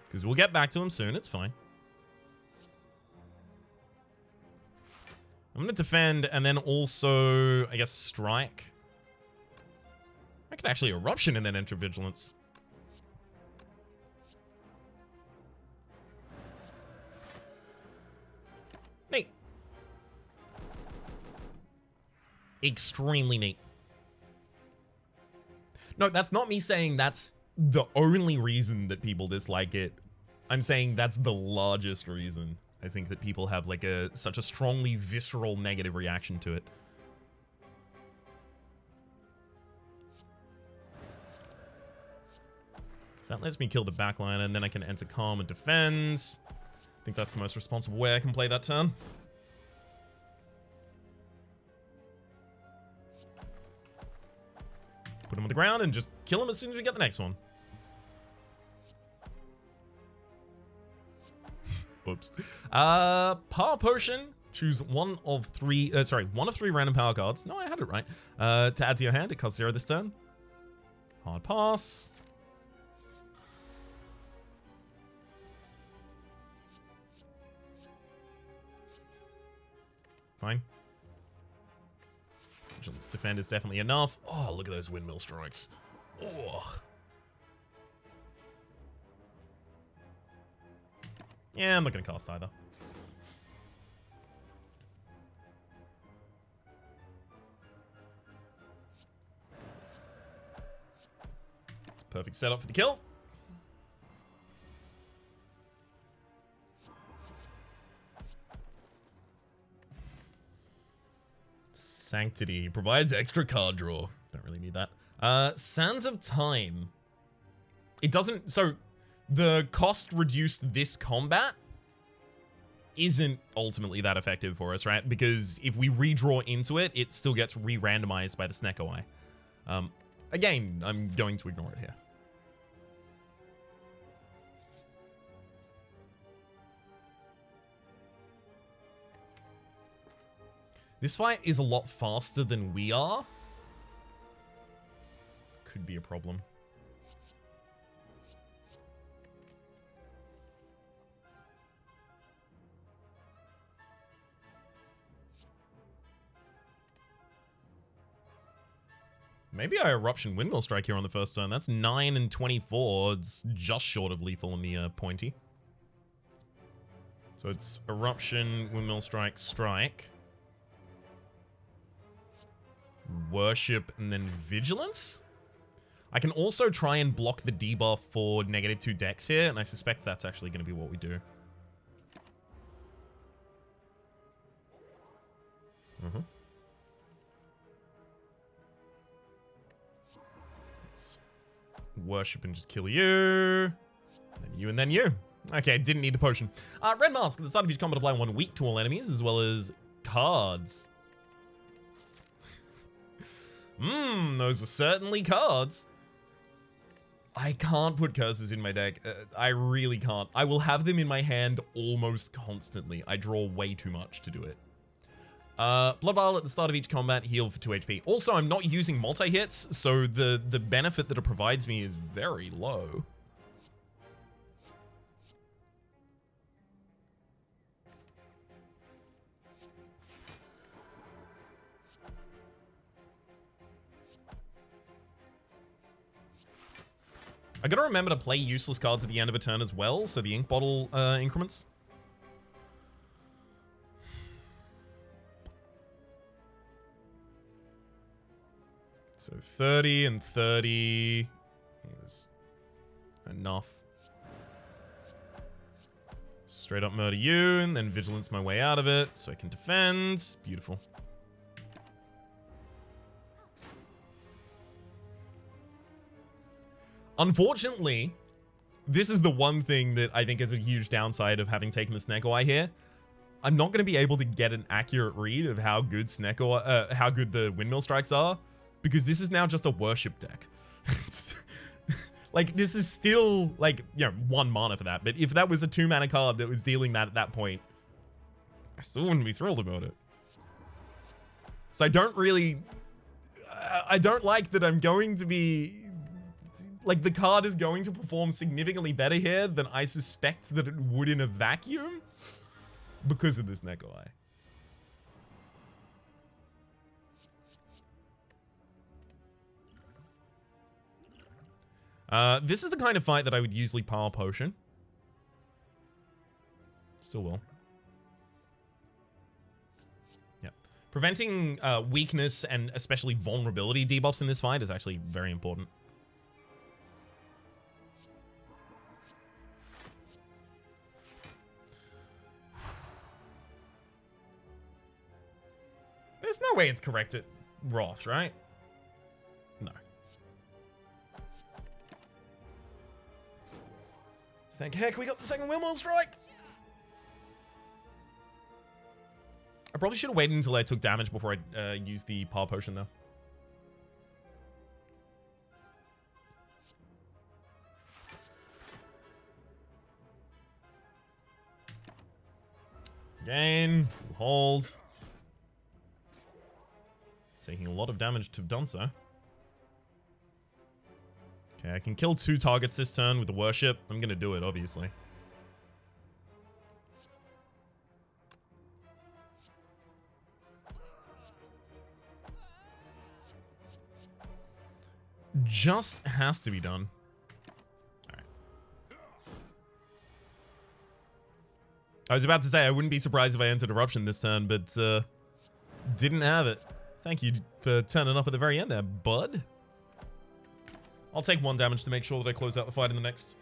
Because we'll get back to him soon. It's fine. I'm going to defend and then also, I guess, strike. I could actually Eruption and then enter Vigilance. Neat. Extremely neat. No, that's not me saying that's the only reason that people dislike it. I'm saying that's the largest reason. I think that people have like such a strongly visceral negative reaction to it. So that lets me kill the backline and then I can enter Calm and defend. I think that's the most responsible way I can play that turn. Put him on the ground and just kill him as soon as we get the next one. Whoops. Power Potion. Choose one of 3 random power cards. No, I had it right. To add to your hand. It costs 0 this turn. Hard pass. Fine. Vigilance Defend is definitely enough. Oh, look at those Windmill strikes. Oh. Yeah, I'm not going to cast either. It's a perfect setup for the kill. Sanctity provides extra card draw. Don't really need that. Sands of Time. It doesn't... So, the cost reduced this combat isn't ultimately that effective for us, right? Because if we redraw into it, it still gets re-randomized by the Snecko Eye. Again, I'm going to ignore it here. This fight is a lot faster than we are. Could be a problem. Maybe I Eruption Windmill Strike here on the first turn. That's 9 and 24. It's just short of lethal on the pointy. So it's Eruption, Windmill Strike, Strike. Worship, and then Vigilance? I can also try and block the debuff for -2 dex here, and I suspect that's actually going to be what we do. Worship and just kill you. Then you and then you. Okay, didn't need the potion. Red Mask. At the start of each combat, apply 1 weak to all enemies, as well as cards. Those were certainly cards. I can't put curses in my deck. I really can't. I will have them in my hand almost constantly. I draw way too much to do it. Blood Vial at the start of each combat, heal for 2 HP. Also, I'm not using multi-hits, so the benefit that it provides me is very low. I gotta remember to play useless cards at the end of a turn as well, so the ink bottle increments. So 30 and 30 is enough. Straight up murder you, and then vigilance my way out of it, so I can defend. Beautiful. Unfortunately, this is the one thing that I think is a huge downside of having taken the Snecko Eye here. I'm not going to be able to get an accurate read of how good how good the Windmill Strikes are, because this is now just a worship deck. Like, this is still, like, you know, 1 mana for that, but if that was a 2 mana card that was dealing that at that point, I still wouldn't be thrilled about it. So I don't really... I don't like that I'm going to be... Like, the card is going to perform significantly better here than I suspect that it would in a vacuum because of this Snecko Eye. This is the kind of fight that I would usually Power Potion. Still will. Yeah. Preventing weakness and especially vulnerability debuffs in this fight is actually very important. There's no way it's correct at Ross, right? No. Thank heck we got the second Windmill Strike! I probably should have waited until I took damage before I used the Power Potion, though. Again, holds. Taking a lot of damage to have done so. Okay, I can kill 2 targets this turn with the Worship. I'm gonna do it, obviously. Just has to be done. Alright. I was about to say, I wouldn't be surprised if I entered Eruption this turn, but didn't have it. Thank you for turning up at the very end there, bud. I'll take 1 damage to make sure that I close out the fight in the next.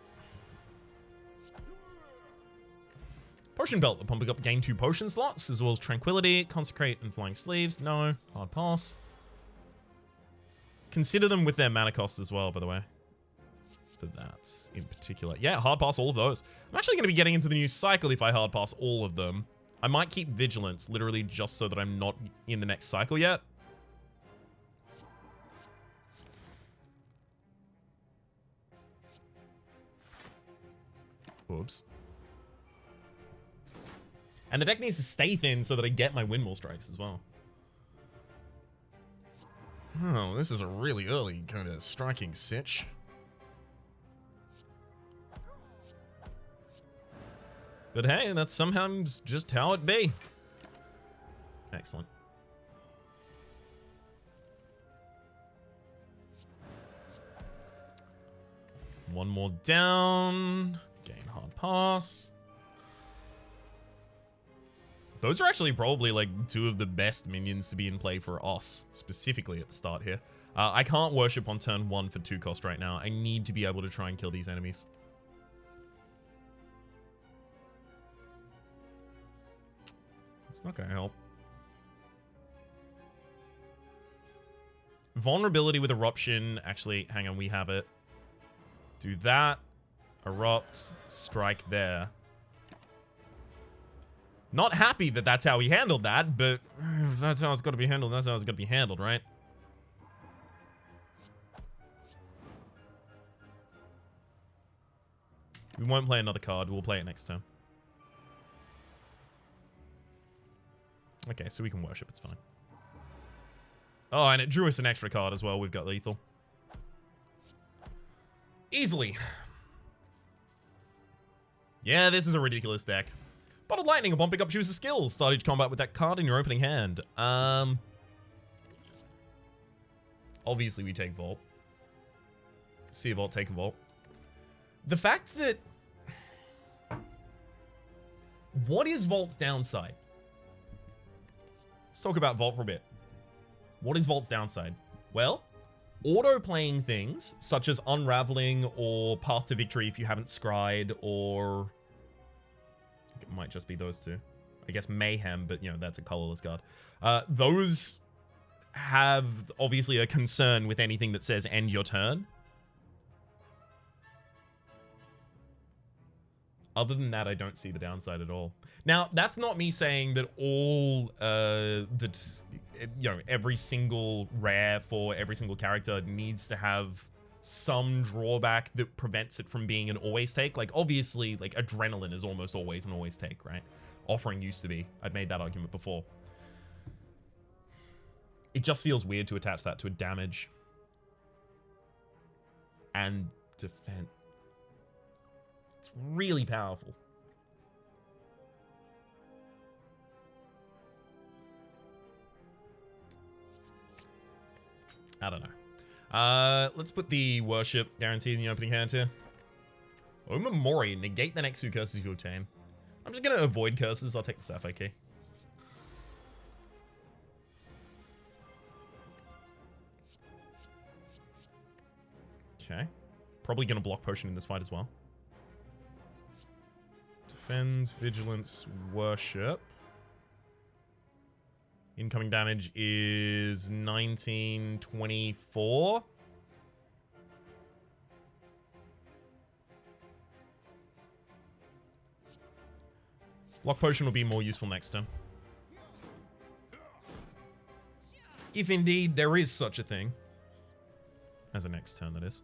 Potion Belt. Upon pick up, gain 2 potion slots, as well as Tranquility, Consecrate, and Flying Sleeves. No. Hard pass. Consider them with their mana cost as well, by the way. For that in particular. Yeah, hard pass all of those. I'm actually going to be getting into the new cycle if I hard pass all of them. I might keep Vigilance, literally just so that I'm not in the next cycle yet. Whoops. And the deck needs to stay thin so that I get my Windmill strikes as well. Oh, this is a really early kind of striking sitch. But hey, that's sometimes just how it be. Excellent. One more down. Gain hard pass. Those are actually probably like 2 of the best minions to be in play for us, specifically at the start here. I can't worship on turn 1 for 2 cost right now. I need to be able to try and kill these enemies. It's not going to help. Vulnerability with Eruption. Actually, hang on, we have it. Do that. Erupt. Strike there. Not happy that that's how he handled that, but if that's how it's got to be handled, that's how it's got to be handled, right? We won't play another card. We'll play it next turn. Okay, so we can worship. It's fine. Oh, and it drew us an extra card as well. We've got lethal. Easily. Yeah, this is a ridiculous deck. Bottled Lightning, upon pick up, choose a skill. Start each combat with that card in your opening hand. Obviously, we take Vault. See a Vault, take a Vault. The fact that... What is Vault's downside? Let's talk about Vault for a bit. What is Vault's downside? Well, auto-playing things, such as Unraveling or Path to Victory if you haven't scryed, or... It might just be those 2. I guess Mayhem, but, you know, that's a colorless card. Those have, obviously, a concern with anything that says end your turn. Other than that, I don't see the downside at all. Now, that's not me saying that all, every single rare for every single character needs to have some drawback that prevents it from being an always take. Like, obviously, like, Adrenaline is almost always an always take, right? Offering used to be. I've made that argument before. It just feels weird to attach that to a damage and defense. It's really powerful. I don't know. Let's put the worship guarantee in the opening hand here. Omamori, negate the next 2 curses you obtain. I'm just gonna avoid curses. I'll take the Sapphire Key. Okay. Probably gonna block potion in this fight as well. Defend, vigilance, worship. Incoming damage is 1924. Block potion will be more useful next turn. If indeed there is such a thing. As a next turn, that is.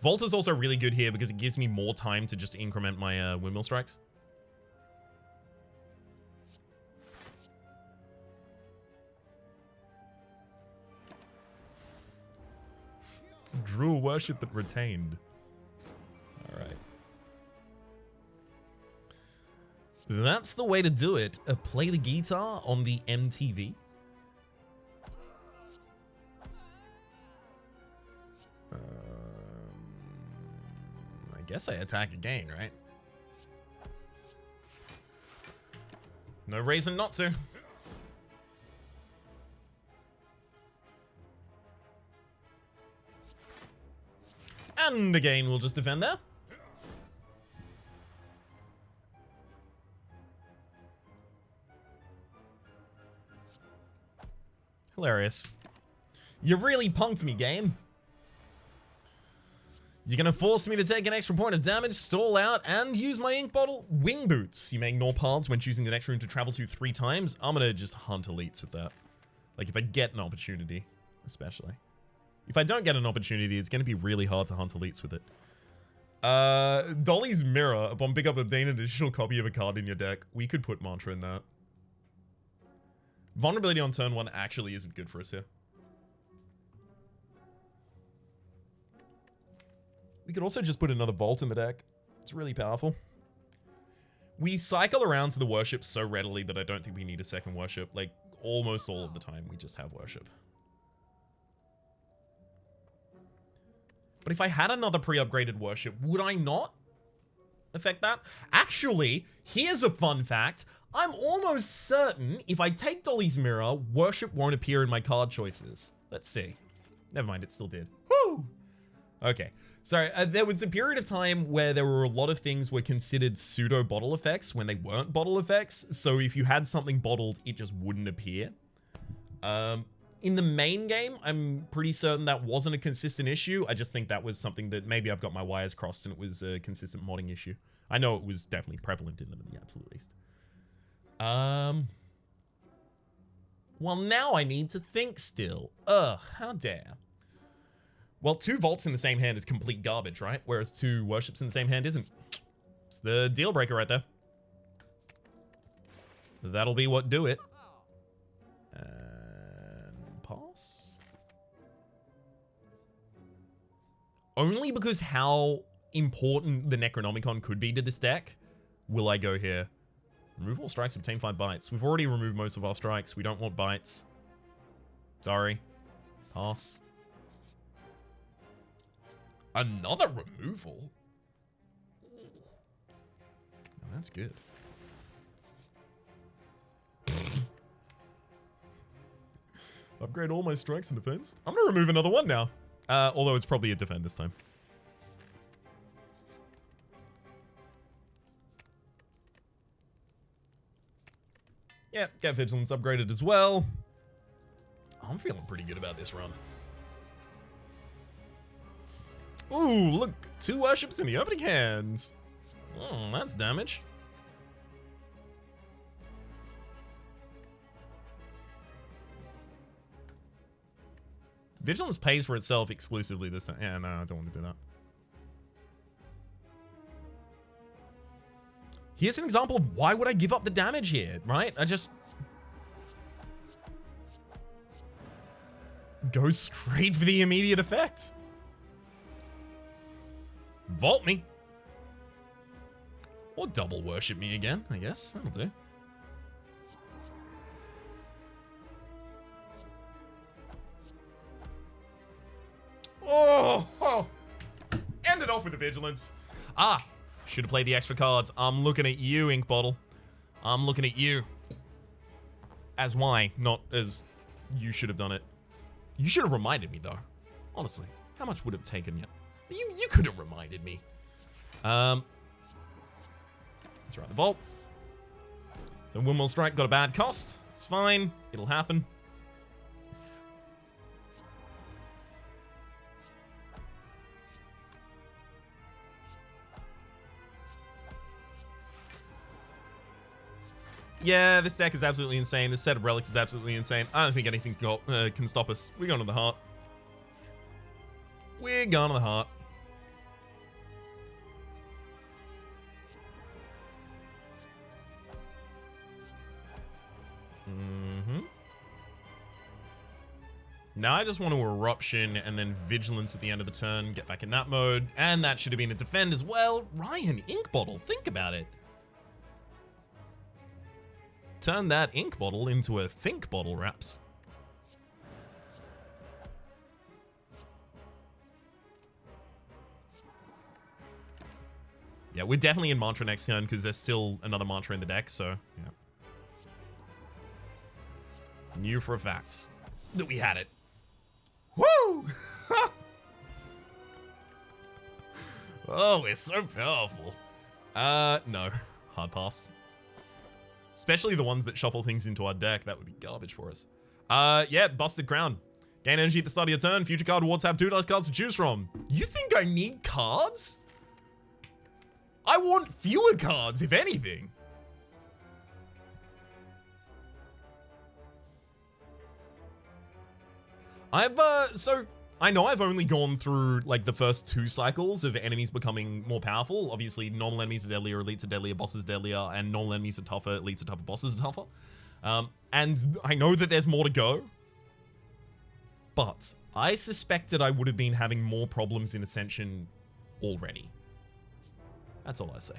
Vault is also really good here because it gives me more time to just increment my Windmill strikes. Drew a worship that retained. Alright. That's the way to do it. Play the guitar on the MTV. I guess I attack again, right? No reason not to. And again, we'll just defend there. Hilarious. You really punked me, game. You're gonna force me to take an extra point of damage, stall out, and use my ink bottle? Wing boots. You may ignore paths when choosing the next room to travel to 3 times. I'm gonna just hunt elites with that. Like, if I get an opportunity, especially. If I don't get an opportunity, it's gonna be really hard to hunt elites with it. Dolly's Mirror. Upon pick up, obtain an additional copy of a card in your deck. We could put Mantra in that. Vulnerability on turn 1 actually isn't good for us here. We could also just put another Vault in the deck. It's really powerful. We cycle around to the worship so readily that I don't think we need a second worship. Like, almost all of the time, we just have worship. But if I had another pre-upgraded worship, would I not affect that? Actually, here's a fun fact. I'm almost certain if I take Dolly's Mirror, worship won't appear in my card choices. Let's see. Never mind, it still did. Woo! Okay. So there was a period of time where there were a lot of things were considered pseudo bottle effects when they weren't bottle effects. So if you had something bottled, it just wouldn't appear. In the main game, I'm pretty certain that wasn't a consistent issue. I just think that was something that maybe I've got my wires crossed and it was a consistent modding issue. I know it was definitely prevalent in them at the absolute least. Well, now I need to think still. Ugh, how dare. Well, 2 vaults in the same hand is complete garbage, right? Whereas 2 worships in the same hand isn't. It's the deal breaker right there. That'll be what do it. And pass. Only because how important the Necronomicon could be to this deck will I go here. Remove all strikes, obtain 5 bites. We've already removed most of our strikes. We don't want bites. Sorry. Pass. Another removal? Oh, that's good. Upgrade all my strikes and defense. I'm gonna remove another one now. Although it's probably a defend this time. Yeah, get Vigilance upgraded as well. I'm feeling pretty good about this run. Ooh, look, 2 worships in the opening hands. Oh, that's damage. Vigilance pays for itself exclusively this time. Yeah, no, I don't want to do that. Here's an example of why would I give up the damage here, right? I just go straight for the immediate effect. Vault me. Or double worship me again, I guess. That'll do. Oh! End it off with the Vigilance. Ah! Should have played the extra cards. I'm looking at you, Ink Bottle. I'm looking at you. As why, not as you should have done it. You should have reminded me, though. Honestly, how much would it have taken you? You could have reminded me. Let's write the vault. So Windmill Strike got a bad cost. It's fine. It'll happen. Yeah, this deck is absolutely insane. This set of relics is absolutely insane. I don't think anything can stop us. We're going to the heart. We're going to the heart. Now I just want to Eruption and then Vigilance at the end of the turn. Get back in that mode. And that should have been a defend as well. Ryan, Ink Bottle. Think about it. Turn that Ink Bottle into a Think Bottle, Raps. Yeah, we're definitely in Mantra next turn because there's still another Mantra in the deck, so yeah. Knew for a fact that we had it. Woo! Oh, we're so powerful. No. Hard pass. Especially the ones that shuffle things into our deck. That would be garbage for us. Yeah, Busted Crown. Gain energy at the start of your turn. Future card rewards have 2 dice cards to choose from. You think I need cards? I want fewer cards, if anything. So I know I've only gone through like the first 2 cycles of enemies becoming more powerful. Obviously, normal enemies are deadlier, elites are deadlier, bosses are deadlier, and normal enemies are tougher, elites are tougher, bosses are tougher. And I know that there's more to go, but I suspected I would have been having more problems in Ascension already. That's all I say.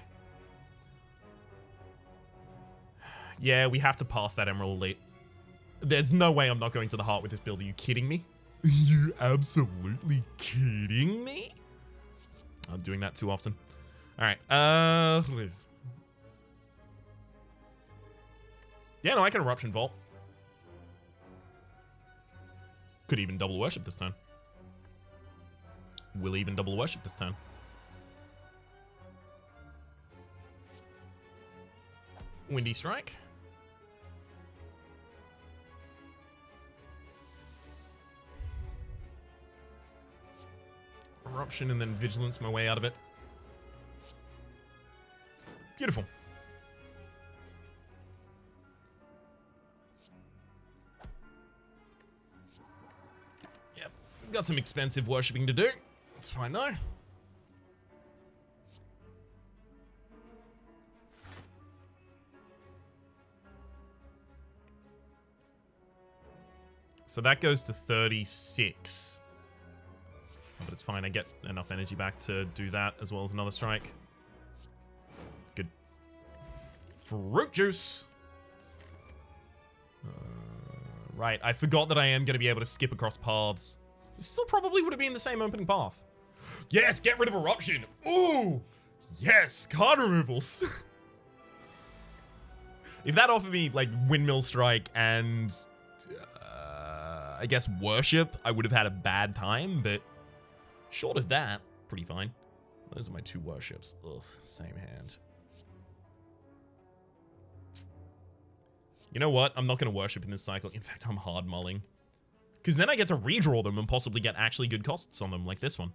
Yeah, we have to path that Emerald Elite. There's no way I'm not going to the heart with this build. Are you kidding me? Are you absolutely kidding me? I'm doing that too often. All right. Yeah, no, I can Eruption Vault. Could even double worship this turn. Will even double worship this turn. Windy Strike. Eruption and then Vigilance my way out of it. Beautiful. Yep, got some expensive worshipping to do. It's fine though. So that goes to 36. But it's fine, I get enough energy back to do that as well as another strike. Good. Fruit juice. Right, I forgot that I am going to be able to skip across paths. It still probably would have been the same opening path. Yes, get rid of Eruption. Ooh, yes, card removals. If that offered me like Windmill Strike and I guess Worship, I would have had a bad time, but short of that, pretty fine. Those are my 2 worships. Ugh, same hand. You know what? I'm not going to worship in this cycle. In fact, I'm hard mulling. Because then I get to redraw them and possibly get actually good costs on them, like this one.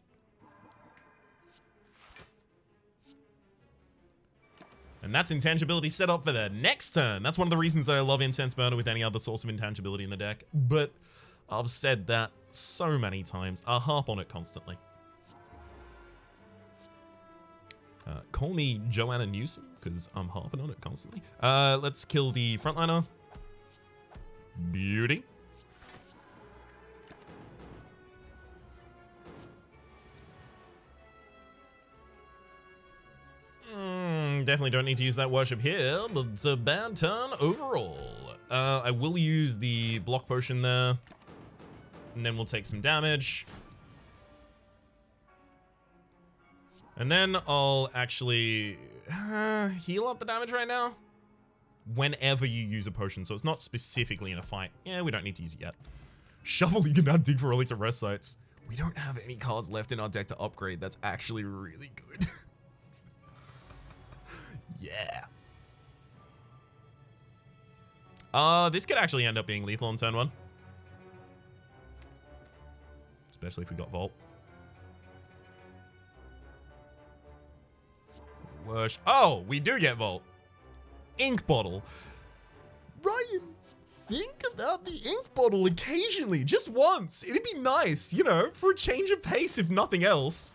And that's intangibility set up for the next turn. That's one of the reasons that I love Incense Burner with any other source of intangibility in the deck. But I've said that so many times. I harp on it constantly. Call me Joanna Newsom, because I'm harping on it constantly. Let's kill the frontliner. Beauty. Definitely don't need to use that worship here, but it's a bad turn overall. I will use the block potion there, and then we'll take some damage. And then I'll actually heal up the damage right now whenever you use a potion. So it's not specifically in a fight. Yeah, we don't need to use it yet. Shovel, you can now dig for relics of rest sites. We don't have any cards left in our deck to upgrade. That's actually really good. Yeah. This could actually end up being lethal on turn 1. Especially if we got Vault. Oh, we do get Vault. Ink Bottle. Ryan, think about the Ink Bottle occasionally, just once. It'd be nice, you know, for a change of pace if nothing else.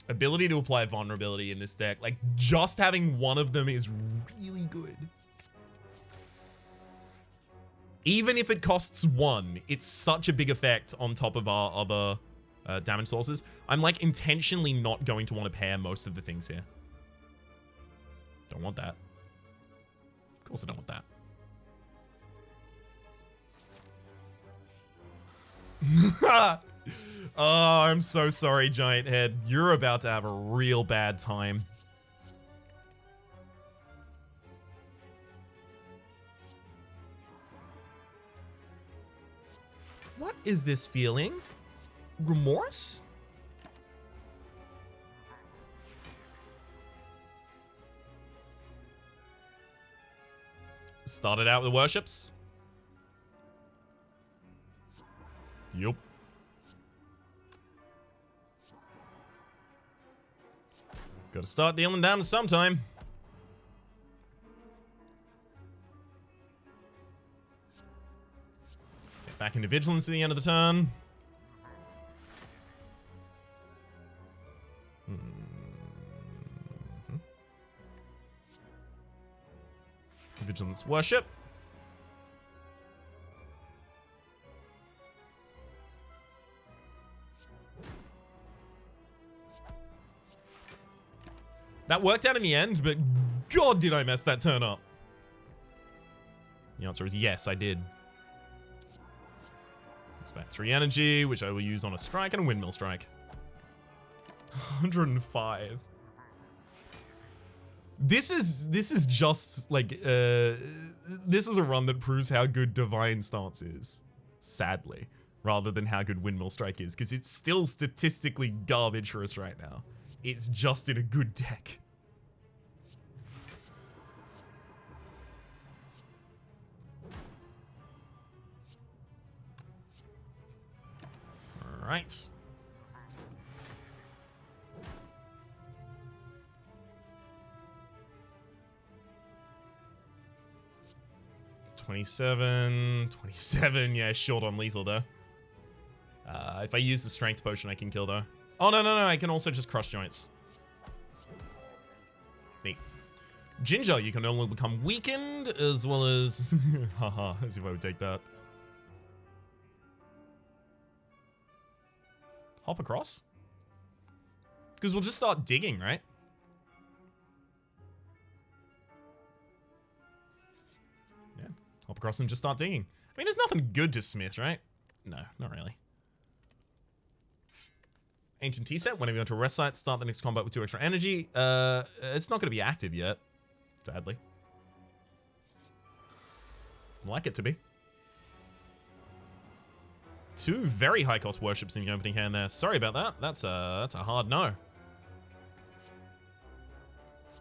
Ability to apply vulnerability in this deck. Like, just having one of them is really good. Even if it costs 1, it's such a big effect on top of our other damage sources. I'm like intentionally not going to want to pair most of the things here. Don't want that. Of course I don't want that. Oh, I'm so sorry, Giant Head. You're about to have a real bad time. What is this feeling? Remorse? Started out with worships. Yup. Gotta start dealing damage sometime. Get back into vigilance at the end of the turn. Vigilance worship. That worked out in the end, but God, did I mess that turn up. The answer is yes, I did. It's back 3 energy, which I will use on a strike and a windmill strike. 105. This is just like this is a run that proves how good Divine Stance is, sadly, rather than how good Windmill Strike is, because it's still statistically garbage for us right now. It's just in a good deck. All right. $27, yeah, short on lethal though. If I use the strength potion, I can kill though. Oh, no, I can also just crush joints. Neat. Ginger, you can only become weakened as well as... Haha, as if I would take that. Hop across? Because we'll just start digging, right? Yeah, hop across and just start digging. I mean, there's nothing good to smith, right? No, not really. Ancient Tea set. Whenever you go to a rest site, start the next combat with 2 extra energy. It's not going to be active yet, sadly. I'd like it to be. 2 very high cost worships in the opening hand there. Sorry about that. That's a hard no.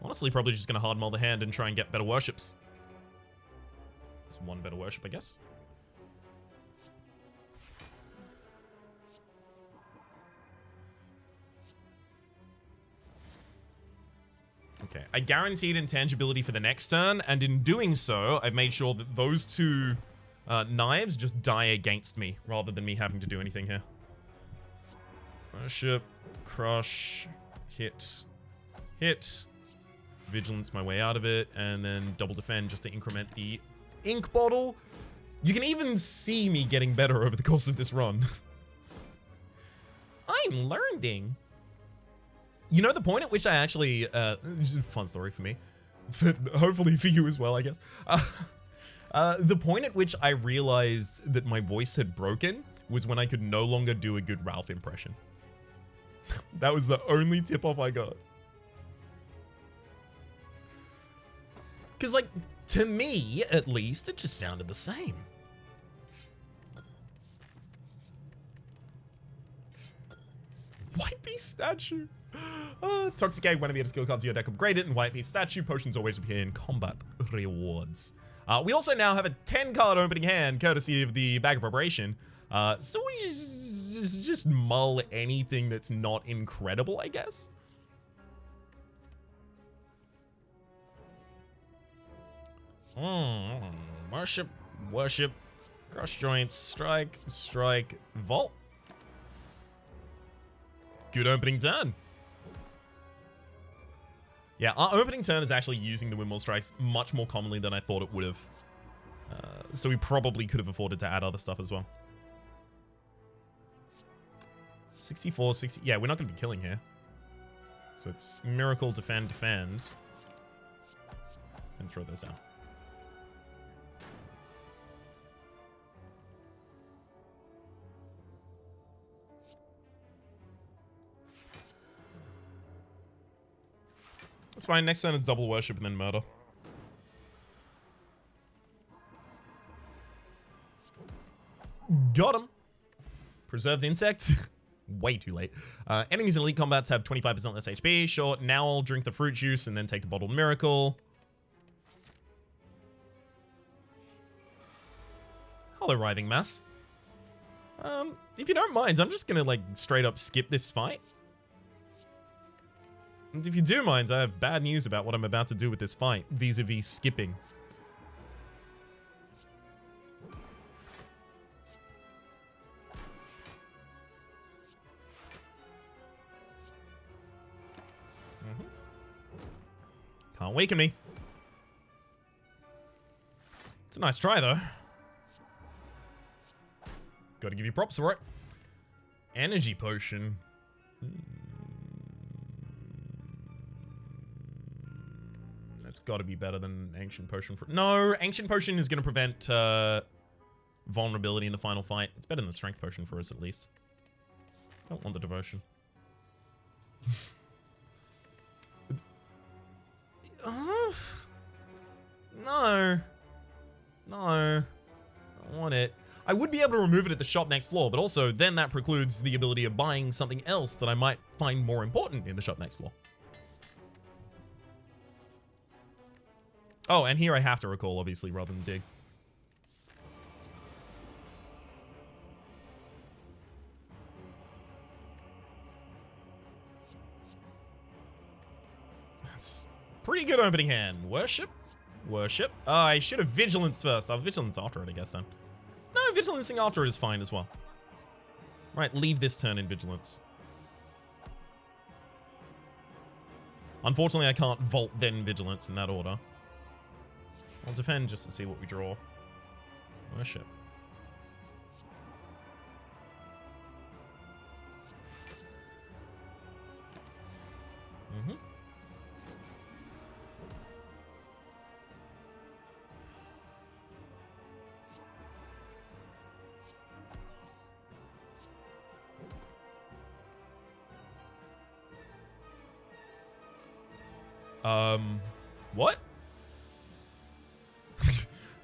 Honestly, probably just going to hard mull the hand and try and get better worships. There's 1 better worship, I guess. Okay, I guaranteed intangibility for the next turn, and in doing so, I've made sure that those 2 knives just die against me, rather than me having to do anything here. Worship, crush, hit, vigilance my way out of it, and then double defend just to increment the ink bottle. You can even see me getting better over the course of this run. I'm learning. You know, the point at which I actually, this is a fun story for me, but hopefully for you as well, I guess. The point at which I realized that my voice had broken was when I could no longer do a good Ralph impression. That was the only tip-off I got. Because, like, to me, at least, it just sounded the same. White Beast statue. Toxic Egg, whenever you add a skill card to your deck, upgrade it, and White Beast statue potions always appear in combat rewards. We also now have a 10-card opening hand, courtesy of the Bag of Preparation. So we just mull anything that's not incredible, I guess. Worship, crush joints, strike, vault. Good opening turn. Yeah, our opening turn is actually using the Windmill Strikes much more commonly than I thought it would have. So we probably could have afforded to add other stuff as well. 64, 60. Yeah, we're not going to be killing here. So it's Miracle, defend, and throw those down. That's fine. Next turn is double worship and then murder. Got him. Preserved insect. Way too late. Enemies in elite combats have 25% less HP. Sure, now I'll drink the fruit juice and then take the bottled miracle. Hello, Writhing Mass. If you don't mind, I'm just gonna, like, straight up skip this fight. And if you do mind, I have bad news about what I'm about to do with this fight, vis-a-vis skipping. Can't weaken me. It's a nice try, though. Gotta give you props for it. Energy potion. That's gotta be better than ancient potion. No, ancient potion is gonna prevent vulnerability in the final fight. It's better than the strength potion for us, at least. Don't want the devotion. No. No. I don't want it. I would be able to remove it at the shop next floor, but also then that precludes the ability of buying something else that I might find more important in the shop next floor. Oh, and here I have to recall, obviously, rather than dig. That's pretty good opening hand. Worship? Worship. Oh, I should have Vigilance first. I'll Vigilance after it, I guess, then. No, Vigilancing after it is fine as well. Right, leave this turn in Vigilance. Unfortunately, I can't Vault then Vigilance in that order. I'll defend just to see what we draw. Worship. What?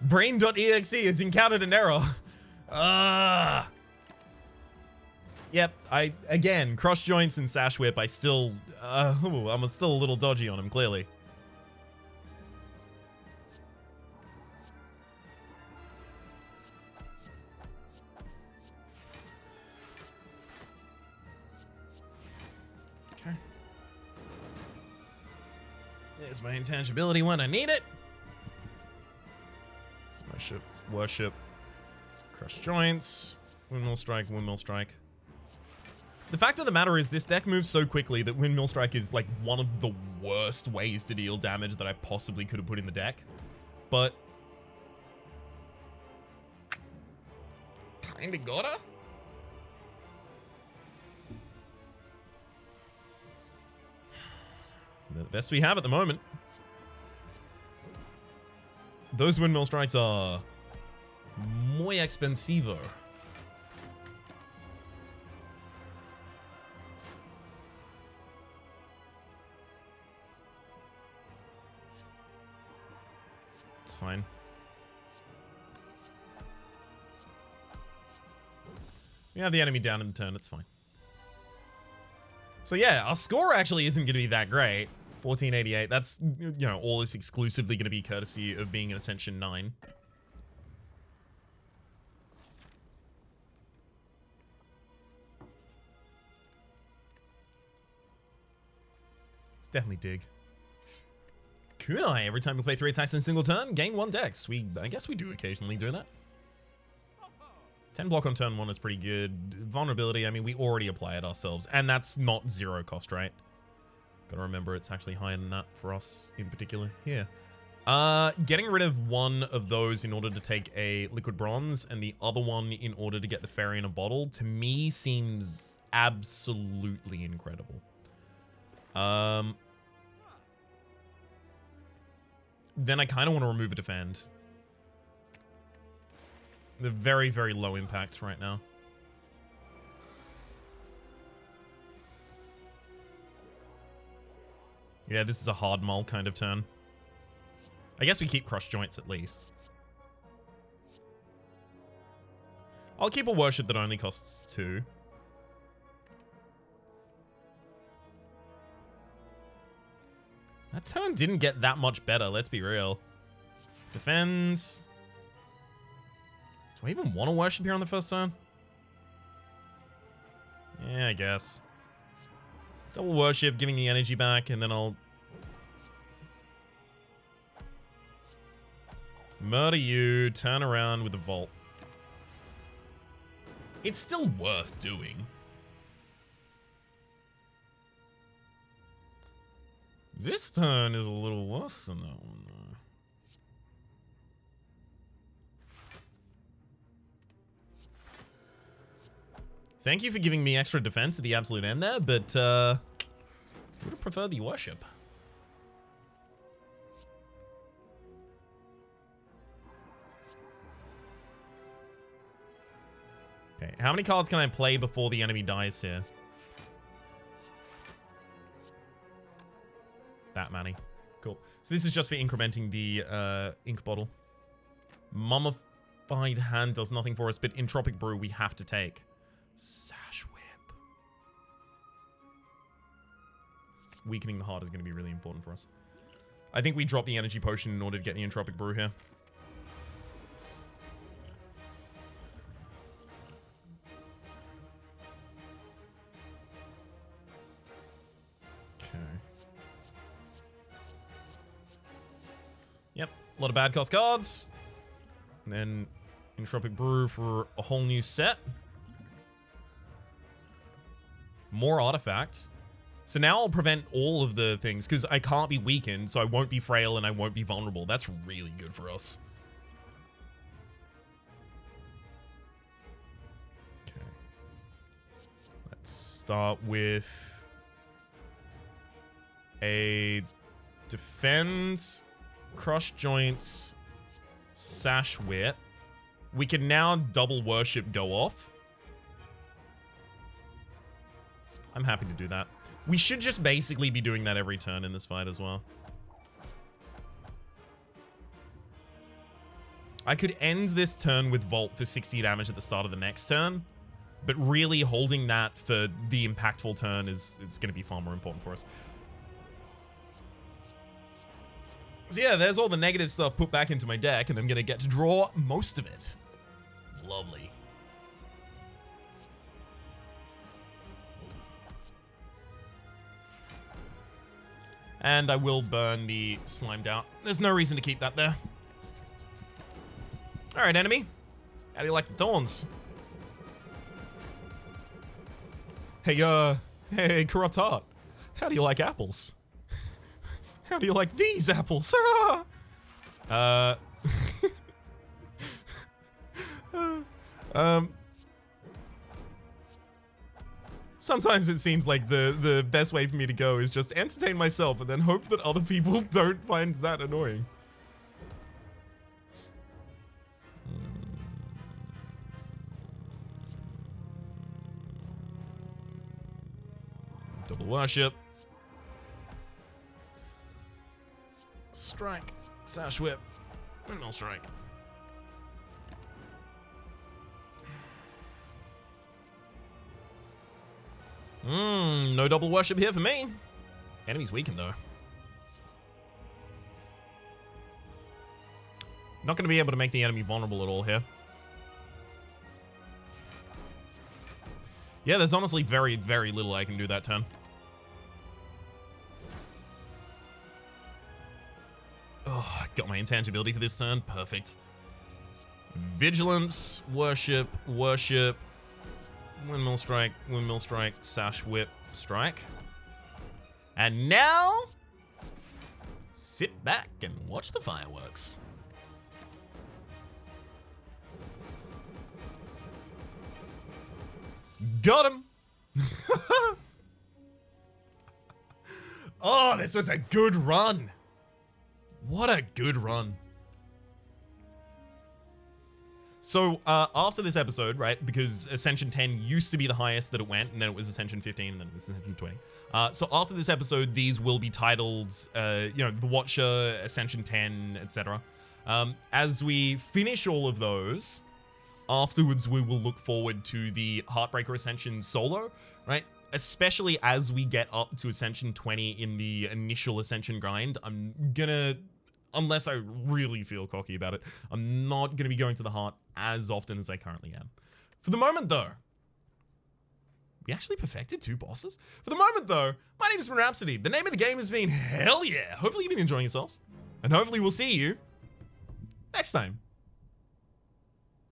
Brain.exe has encountered an error. Yep, again, cross joints and sash whip, I'm still a little dodgy on him, clearly. Okay. There's my intangibility when I need it. Worship, worship. Crush joints. Windmill strike, windmill strike. The fact of the matter is this deck moves so quickly that Windmill Strike is like one of the worst ways to deal damage that I possibly could have put in the deck. But kinda gotta? They're the best we have at the moment. Those Windmill Strikes are muy expensivo. It's fine. We have the enemy down in the turn, it's fine. So yeah, our score actually isn't going to be that great. 1488, that's, you know, all is exclusively going to be courtesy of being an Ascension 9. It's definitely dig. Kunai, every time we play 3 attacks in a single turn, gain 1 dex. I guess we do occasionally do that. 10 block on turn 1 is pretty good. Vulnerability, I mean, we already apply it ourselves. And that's not 0 cost, right? Gotta remember it's actually higher than that for us in particular here. Getting rid of one of those in order to take a liquid bronze and the other one in order to get the fairy in a bottle, to me seems absolutely incredible. Then I kind of want to remove a defend. They're very, very low impact right now. Yeah, this is a hard mull kind of turn. I guess we keep crush joints at least. I'll keep a worship that only costs 2. That turn didn't get that much better, let's be real. Defends. I even want to worship here on the first turn? Yeah, I guess. Double worship, giving the energy back, and then I'll murder you, turn around with the vault. It's still worth doing. This turn is a little worse than that one, though. Thank you for giving me extra defense at the absolute end there, but I would have preferred the worship. Okay, how many cards can I play before the enemy dies here? That many. Cool. So this is just for incrementing the ink bottle. Mummified Hand does nothing for us, but Entropic Brew we have to take. Sash Whip. Weakening the heart is going to be really important for us. I think we drop the energy potion in order to get the Entropic Brew here. Okay. Yep, a lot of bad cost cards. And then Entropic Brew for a whole new set. More artifacts. So now I'll prevent all of the things, because I can't be weakened, so I won't be frail and I won't be vulnerable. That's really good for us. Okay. Let's start with a defend, crush joints, sash whip. We can now double worship go off. I'm happy to do that. We should just basically be doing that every turn in this fight as well. I could end this turn with Vault for 60 damage at the start of the next turn, but really holding that for the impactful turn is going to be far more important for us. So yeah, there's all the negative stuff put back into my deck, and I'm going to get to draw most of it. Lovely. And I will burn the Slimed Out. There's no reason to keep that there. Alright, enemy. How do you like the thorns? Hey, hey, Corrupt Heart. How do you like apples? How do you like these apples? Sometimes it seems like the best way for me to go is just entertain myself and then hope that other people don't find that annoying. Double worship. Strike. Sash whip. Windmill strike. No double worship here for me. Enemy's weakened though. Not going to be able to make the enemy vulnerable at all here. Yeah, there's honestly very, very little I can do that turn. Oh, got my intangibility for this turn. Perfect. Vigilance, worship, worship. Windmill strike, sash whip, strike. And now, sit back and watch the fireworks. Got him. Oh, this was a good run. What a good run. So, after this episode, right, because Ascension 10 used to be the highest that it went, and then it was Ascension 15, and then it was Ascension 20. So after this episode, these will be titled, you know, The Watcher, Ascension 10, etc. As we finish all of those, afterwards we will look forward to the Heartbreaker Ascension solo, right? Especially as we get up to Ascension 20 in the initial Ascension grind, I'm gonna... Unless I really feel cocky about it, I'm not going to be going to the Heart as often as I currently am. For the moment, though, we actually perfected 2 bosses. For the moment, though, my name is Rhapsody. The name of the game has been Hell Yeah. Hopefully you've been enjoying yourselves. And hopefully we'll see you next time.